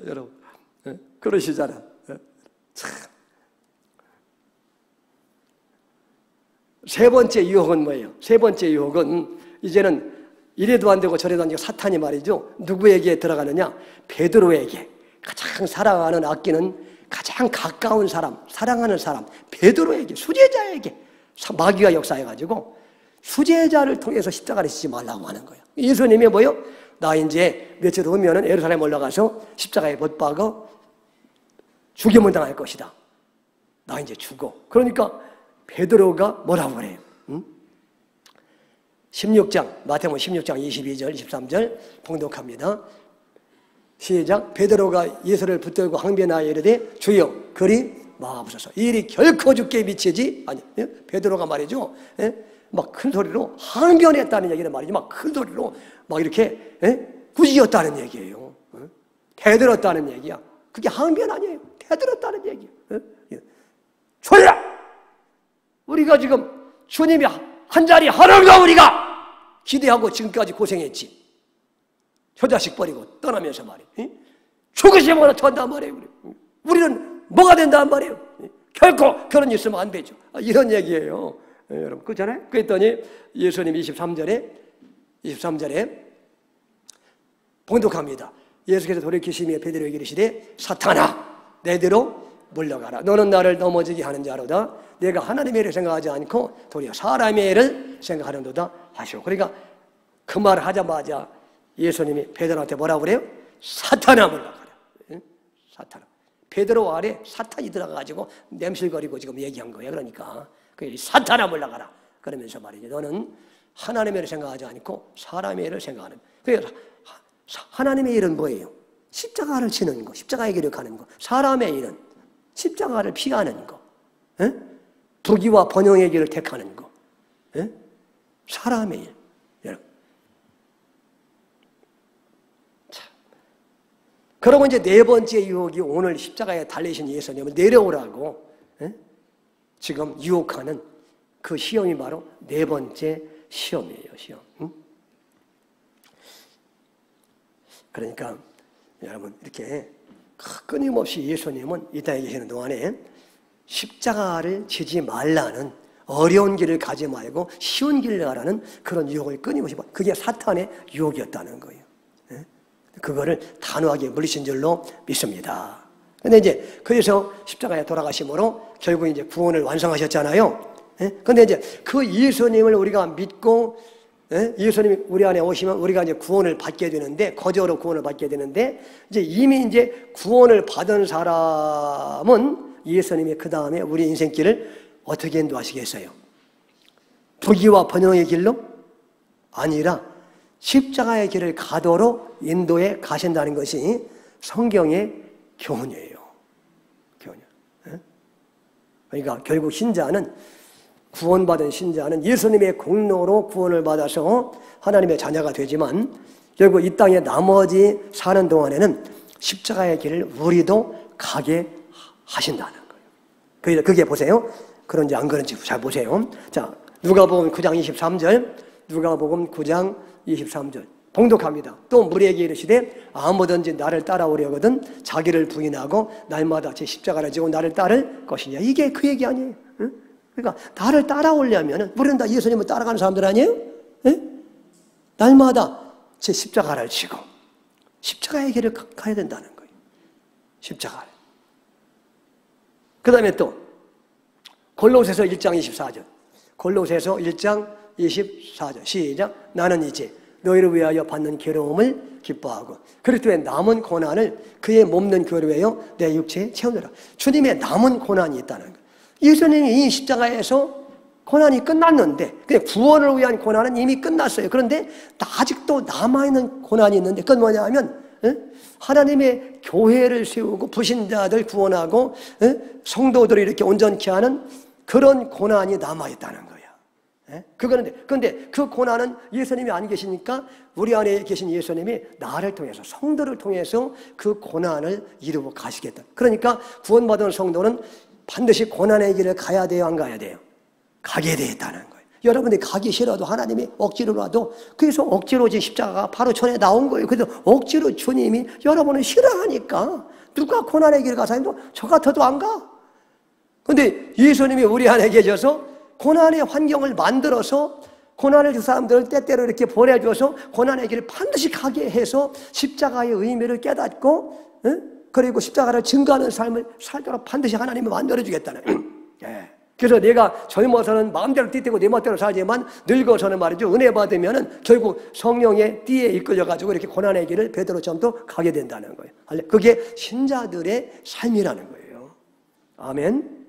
여러분, 그러시잖아. 참. 세 번째 유혹은 뭐예요? 세 번째 유혹은 이제는 이래도 안 되고 저래도 안 되고 사탄이 말이죠. 누구에게 들어가느냐? 베드로에게, 가장 사랑하는 아끼는 가장 가까운 사람, 사랑하는 사람 베드로에게, 수제자에게 마귀가 역사해가지고 수제자를 통해서 십자가를 지지 말라고 하는 거예요. 예수님이 뭐요? 나 이제 며칠 후면은 예루살렘 올라가서 십자가에 못 박아 죽임을 당할 것이다. 나 이제 죽어. 그러니까 베드로가 뭐라고 그래요? 16장, 마태복음 16장 22절, 23절 봉독합니다. 시작. 베드로가 예수를 붙들고 항변하여 이르되 주여 그리 마옵소서. 이 일이 결코 죽게 미치지 아니. 베드로가 말이죠. 막 큰 소리로 항변했다는 얘기는 말이죠. 막 큰 소리로 막 이렇게 꾸짖었다는 얘기예요. 대들었다는 얘기야. 그게 항변 아니에요. 대들었다는 얘기예요. 주야! 우리가 지금 주님이 한 자리 하는가 우리가 기대하고 지금까지 고생했지. 효자식 버리고 떠나면서 말이에요. 죽으시면 하나 천단 말이에요. 우리는 뭐가 된단 말이에요. 결코 그런 일 있으면 안 되죠. 이런 얘기예요. 여러분 그렇잖아요. 그랬더니 예수님 23절에 봉독합니다. 예수께서 돌이키시며 베드로에게 이르시되 사탄아 내대로 물러가라. 너는 나를 넘어지게 하는 자로다. 내가 하나님의 일을 생각하지 않고 도리어 사람의 일을 생각하는도다 하시오. 그러니까 그 말을 하자마자 예수님이 베드로한테 뭐라고 그래요? 사탄아 물러가라. 사탄아. 베드로 아래 사탄이 들어가가지고 냄실거리고 지금 얘기한 거예요. 그러니까 사탄아 물러가라. 그러면서 말이죠. 너는 하나님의 일을 생각하지 않고 사람의 일을 생각하는. 그래서 하나님의 일은 뭐예요? 십자가를 지는 거, 십자가의 길을 가는 거. 사람의 일은 십자가를 피하는 거, 부귀와 번영의 길을 택하는 거, 사람의 일. 여러분. 그러고 이제 네 번째 유혹이 오늘 십자가에 달리신 예수님을 내려오라고 지금 유혹하는 그 시험이 바로 네 번째 시험이에요. 시험. 그러니까 여러분 이렇게 끊임없이 예수님은 이 땅에 계시는 동안에 십자가를 지지 말라는 어려운 길을 가지 말고 쉬운 길을 가라는 그런 유혹을 끊임없이 그게 사탄의 유혹이었다는 거예요. 그거를 단호하게 물리친 줄로 믿습니다. 근데 이제 그래서 십자가에 돌아가심으로 결국 이제 구원을 완성하셨잖아요. 근데 이제 그 예수님을 우리가 믿고 예수님이 우리 안에 오시면 우리가 이제 구원을 받게 되는데, 거저로 구원을 받게 되는데, 이제 이미 이제 구원을 받은 사람은 예수님이 그 다음에 우리 인생길을 어떻게 인도하시겠어요? 부귀와 번영의 길로? 아니라 십자가의 길을 가도록 인도해 가신다는 것이 성경의 교훈이에요. 교훈이에요. 그러니까 결국 신자는, 구원받은 신자는 예수님의 공로로 구원을 받아서 하나님의 자녀가 되지만 결국 이 땅에 나머지 사는 동안에는 십자가의 길을 우리도 가게 하신다는 거예요. 그게 보세요. 그런지 안 그런지 잘 보세요. 자, 누가복음 9장 23절, 누가복음 9장 23절 봉독합니다. 또 무리에게 이르시되 아무든지 나를 따라오려거든 자기를 부인하고 날마다 제 십자가를 지고 나를 따를 것이냐. 이게 그 얘기 아니에요. 응? 그러니까 나를 따라오려면, 우리는 다 예수님을 따라가는 사람들 아니에요? 날마다 제 십자가를 지고 십자가의 길을 가야 된다는 거예요. 십자가를. 그 다음에 또 골로새서 1장 24절, 골로새서 1장 24절 시작. 나는 이제 너희를 위하여 받는 괴로움을 기뻐하고 그리스도의 남은 고난을 그의 몸는 교류하여 내 육체에 채우느라. 주님의 남은 고난이 있다는 거예요. 예수님이 이 십자가에서 고난이 끝났는데, 그냥 구원을 위한 고난은 이미 끝났어요. 그런데 아직도 남아있는 고난이 있는데, 그건 뭐냐 하면 하나님의 교회를 세우고 불신자들 구원하고 성도들을 이렇게 온전케 하는 그런 고난이 남아있다는 거예요. 그런데 그 고난은 예수님이 안 계시니까 우리 안에 계신 예수님이 나를 통해서, 성도를 통해서 그 고난을 이루고 가시겠다. 그러니까 구원받은 성도는 반드시 고난의 길을 가야 돼요, 안 가야 돼요? 가게 되었다는 거예요. 여러분들이 가기 싫어도 하나님이 억지로라도, 그래서 억지로 십자가가 바로 전에 나온 거예요. 그래서 억지로 주님이 여러분을 싫어하니까 누가 고난의 길을 가서 해도 저 같아도 안 가. 근데 예수님이 우리 안에 계셔서 고난의 환경을 만들어서 고난을 주 사람들을 때때로 이렇게 보내줘서 고난의 길을 반드시 가게 해서 십자가의 의미를 깨닫고 그리고 십자가를 증거하는 삶을 살도록 반드시 하나님이 만들어주겠다는 예. 그래서 내가 젊어서는 마음대로 뛰고 내 멋대로 살지만 늙어서는 말이죠, 은혜 받으면은 결국 성령의 띠에 이끌려가지고 이렇게 고난의 길을 베드로처럼도 가게 된다는 거예요. 그게 신자들의 삶이라는 거예요. 아멘.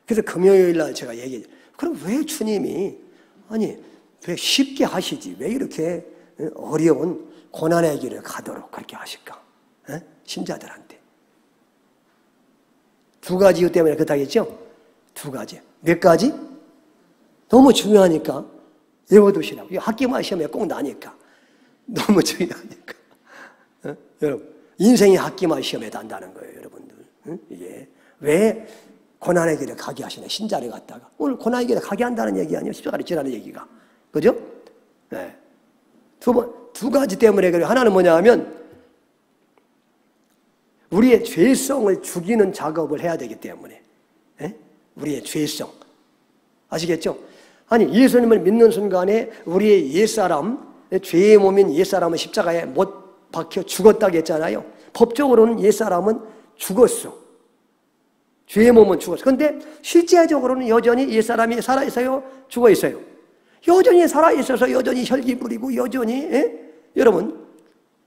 그래서 금요일 날 제가 얘기해요. 그럼 왜 주님이 왜 쉽게 하시지? 왜 이렇게 어려운 고난의 길을 가도록 그렇게 하실까? 신자들한테. 두 가지 이유 때문에 그렇다겠죠? 두 가지. 몇 가지? 너무 중요하니까 외워두시라고. 학기말 시험에 꼭 나니까. 너무 중요하니까. 여러분, 인생이 학기말 시험에 난다는 거예요, 여러분들. 이게 왜 고난의 길을 가게 하시네, 신자를 갖다가. 오늘 고난의 길을 가게 한다는 얘기 아니에요? 십자가를 지라는 얘기가. 그죠? 네. 두 가지 때문에 그래요. 하나는 뭐냐 하면, 우리의 죄성을 죽이는 작업을 해야 되기 때문에. 네? 우리의 죄성. 아시겠죠? 예수님을 믿는 순간에 우리의 옛사람, 죄의 몸인 옛사람은 십자가에 못 박혀 죽었다고 했잖아요. 법적으로는 옛사람은 죽었어. 죄의 몸은 죽었어. 그런데 실제적으로는 여전히 옛사람이 살아있어요? 죽어있어요? 여전히 살아있어서 여전히 혈기 부리고 여전히 여러분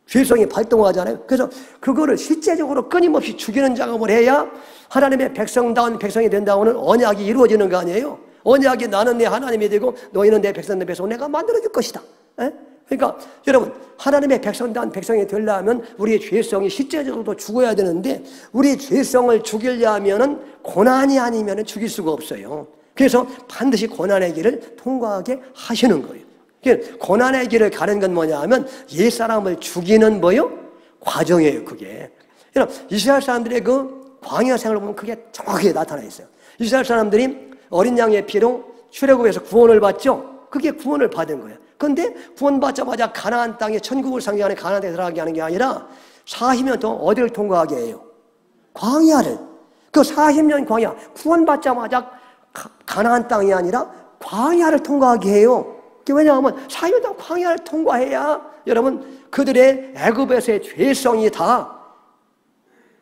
죄성이 발동하잖아요. 그래서 그거를 실제적으로 끊임없이 죽이는 작업을 해야 하나님의 백성다운 백성이 된다고는 언약이 이루어지는 거 아니에요? 언약이 나는 내 하나님이 되고 너희는 내 백성, 내 백성 내가 만들어줄 것이다. 그러니까 여러분 하나님의 백성다운 백성이 되려면 우리의 죄성이 실제적으로도 죽어야 되는데 우리의 죄성을 죽이려면 고난이 아니면 죽일 수가 없어요. 그래서 반드시 고난의 길을 통과하게 하시는 거예요. 고난의 길을 가는 건 뭐냐 하면 옛사람을 죽이는 뭐요? 과정이에요. 그게 여러분 이스라엘 사람들의 그 광야 생활을 보면 그게 정확하게 나타나 있어요. 이스라엘 사람들이 어린 양의 피로 출애굽에서 구원을 받죠. 그게 구원을 받은 거예요. 그런데 구원받자마자 가나안 땅에 천국을 상징하는 가나안 땅에 들어가게 하는 게 아니라 40년 동안 어디를 통과하게 해요? 광야를. 그 40년 광야, 구원받자마자 가나안 땅이 아니라 광야를 통과하게 해요. 왜냐하면 40년 동안 광야를 통과해야 여러분 그들의 애굽에서의 죄성이 다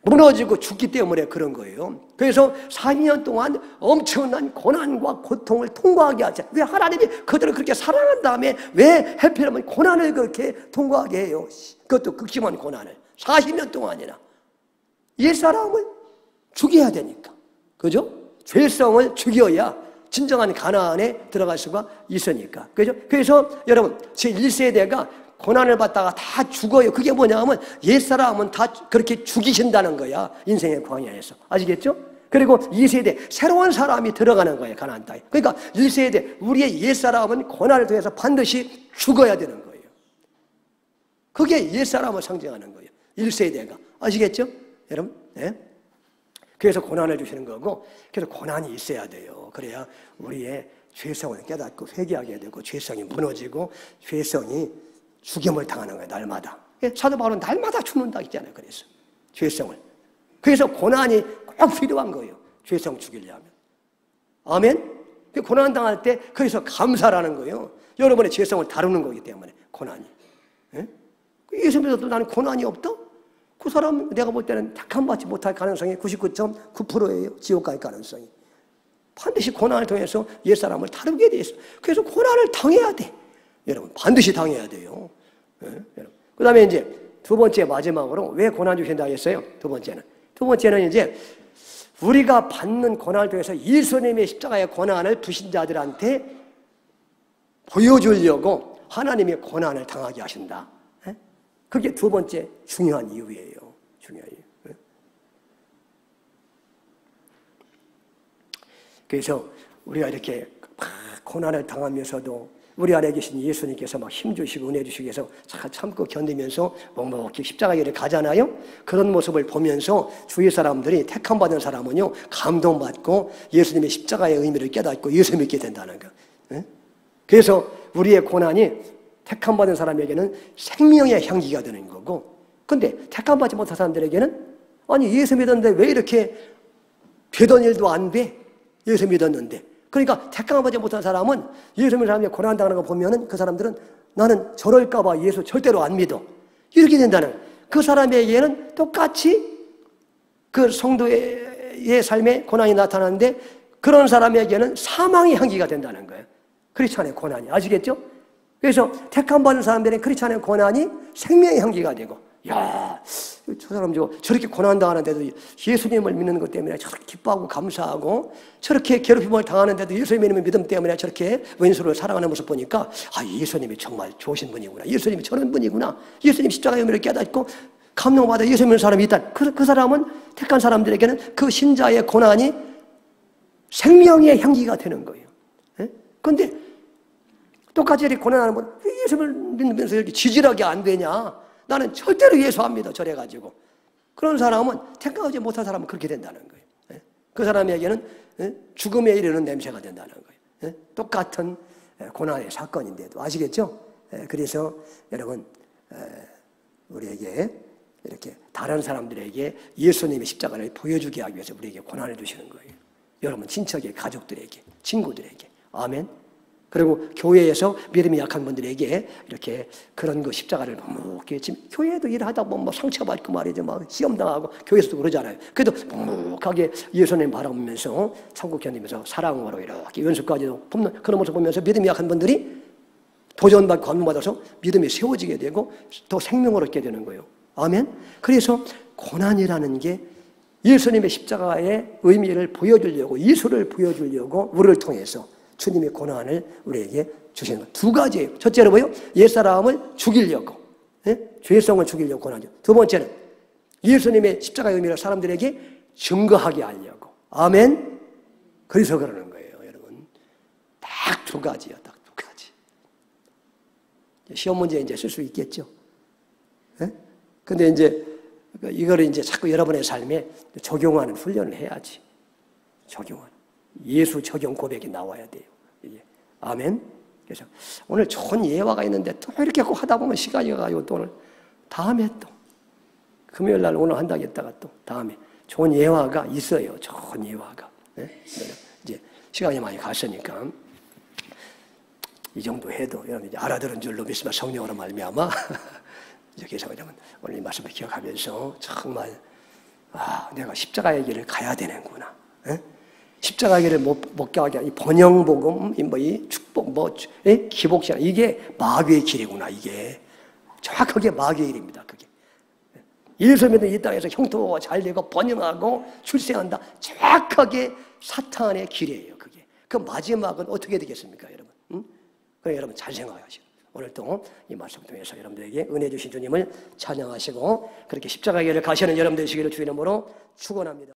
무너지고 죽기 때문에 그런 거예요. 그래서 40년 동안 엄청난 고난과 고통을 통과하게 하죠. 왜 하나님이 그들을 그렇게 사랑한 다음에 왜 하필이면 고난을 그렇게 통과하게 해요? 그것도 극심한 고난을 40년 동안이나 옛사람을 죽여야 되니까. 그죠? 죄성을 죽여야 진정한 가나안에 들어갈 수가 있으니까. 그죠? 그래서 여러분 제1세대가 고난을 받다가 다 죽어요. 그게 뭐냐 하면 옛사람은 다 그렇게 죽이신다는 거야. 인생의 광야에서. 아시겠죠? 그리고 2세대 새로운 사람이 들어가는 거예요. 가나안 땅에. 그러니까 1세대 우리의 옛사람은 고난을 통해서 반드시 죽어야 되는 거예요. 그게 옛사람을 상징하는 거예요. 1세대가. 아시겠죠? 여러분? 네? 그래서 고난을 주시는 거고 그래서 고난이 있어야 돼요. 그래야 우리의 죄성을 깨닫고 회개하게 되고 죄성이 무너지고 죄성이 죽임을 당하는 거예요. 날마다. 사도 바울은 날마다 죽는다 했잖아요. 그래서 죄성을. 그래서 고난이 꼭 필요한 거예요. 죄성 죽이려면. 아멘? 고난 당할 때 그래서 감사라는 거예요. 여러분의 죄성을 다루는 거기 때문에 고난이. 예수 믿어도 나는 고난이 없다? 그 사람 내가 볼 때는 택함받지 못할 가능성이 99.9%예요. 지옥 갈 가능성이. 반드시 고난을 통해서 옛사람을 다루게 돼 있어요. 그래서 고난을 당해야 돼. 여러분 반드시 당해야 돼요. 그 다음에 이제 두 번째 마지막으로 왜 고난 주신다 했어요? 두 번째는 이제 우리가 받는 고난을 통해서 예수님의 십자가의 고난을 불신자들한테 보여주려고 하나님의 고난을 당하게 하신다. 그게 두 번째 중요한 이유예요. 중요한 이유. 그래서 우리가 이렇게 고난을 당하면서도 우리 안에 계신 예수님께서 막 힘주시고 은혜 주시기 위해서 참고 견디면서 묵묵히 십자가 길을 가잖아요. 그런 모습을 보면서 주위 사람들이 택함받은 사람은요 감동받고 예수님의 십자가의 의미를 깨닫고 예수 믿게 된다는 거예요. 그래서 우리의 고난이 택함받은 사람에게는 생명의 향기가 되는 거고 근데 택함받지 못한 사람들에게는 아니 예수 믿었는데 왜 이렇게 되던 일도 안 돼? 예수 믿었는데. 그러니까 택함받지 못한 사람은 예수 믿는 사람이 고난당하는 거 보면은 그 사람들은 나는 저럴까 봐 예수 절대로 안 믿어. 이렇게 된다는 그 사람에게는 똑같이 그 성도의 삶에 고난이 나타나는데 그런 사람에게는 사망의 향기가 된다는 거예요. 크리스찬의 고난이. 아시겠죠? 그래서 택함받은 사람들은 크리스찬의 고난이 생명의 향기가 되고, 야, 저 사람 저렇게 고난당하는데도 예수님을 믿는 것 때문에 저렇게 기뻐하고 감사하고, 저렇게 괴롭힘을 당하는데도 예수님의 믿음 때문에 저렇게 왼수를 사랑하는 모습 보니까, 아, 예수님이 정말 좋으신 분이구나. 예수님이 저런 분이구나. 예수님 십자가의 의미를 깨닫고 감동받아 예수 믿는 사람이 있다. 그 사람은 택한 사람들에게는 그 신자의 고난이 생명의 향기가 되는 거예요. 그런데 똑같이 이렇게 고난하는 분, 왜 예수를 믿으면서 이렇게 지질하게 안 되냐? 나는 절대로 예수 안 믿어. 저래가지고. 그런 사람은 택하지 못한 사람은 그렇게 된다는 거예요. 그 사람에게는 죽음에 이르는 냄새가 된다는 거예요. 똑같은 고난의 사건인데도. 아시겠죠? 그래서 여러분, 우리에게 이렇게 다른 사람들에게 예수님의 십자가를 보여주게 하기 위해서 우리에게 고난을 주시는 거예요. 여러분 친척의 가족들에게, 친구들에게. 아멘. 그리고 교회에서 믿음이 약한 분들에게 이렇게 그런 거 십자가를 묵묵히, 지금 교회도 일하다 보면 뭐 상처받고 말이죠. 막 시험당하고 교회에서도 그러잖아요. 그래도 묵묵하게 예수님 바라보면서 천국 견디면서 사랑으로 이렇게 연습까지도 뽑는 그런 모습 보면서 믿음이 약한 분들이 도전받고 감동받아서 믿음이 세워지게 되고 더 생명을 얻게 되는 거예요. 아멘. 그래서 고난이라는 게 예수님의 십자가의 의미를 보여주려고, 이수를 보여주려고 우리를 통해서 주님의 고난을 우리에게 주시는 거예요. 두 가지예요. 첫째로 뭐요? 옛사람을 죽이려고, 죄성을 죽이려고 고난이죠. 두 번째는 예수님의 십자가의 의미를 사람들에게 증거하게 하려고. 아멘. 그래서 그러는 거예요, 여러분. 딱 두 가지요, 딱 두 가지. 시험 문제 이제 쓸 수 있겠죠. 근데 이제 이거를 이제 자꾸 여러분의 삶에 적용하는 훈련을 해야지. 적용하는. 예수 적용 고백이 나와야 돼요. 이게. 아멘. 그래서 오늘 좋은 예화가 있는데 또 이렇게 꼭 하다 보면 시간이 가요. 또 오늘 다음에 또 금요일 날 오늘 한다겠다가 또 다음에 좋은 예화가 있어요. 좋은 예화가. 이제 시간이 많이 갔으니까 이 정도 해도 여러분 이제 알아들은 줄로 믿으면 성령으로 말미암아. 그래서 여러분 오늘 이 말씀을 기억하면서 정말 내가 십자가의 길을 가야 되는구나. 십자가의 길을 못 가게 이 번영복음, 이 축복, 기복신 이게 마귀의 길이구나. 이게 정확하게 마귀의 길입니다. 그게 예수 믿는 이 땅에서 형통하고 잘되고 번영하고 출세한다. 정확하게 사탄의 길이에요. 그게 그 마지막은 어떻게 되겠습니까, 여러분? 그래 여러분 잘 생각하시고. 오늘 또 이 말씀 통해서 여러분들에게 은혜 주신 주님을 찬양하시고 그렇게 십자가의 길을 가시는 여러분들 되시기를 주의 이름으로 축원합니다.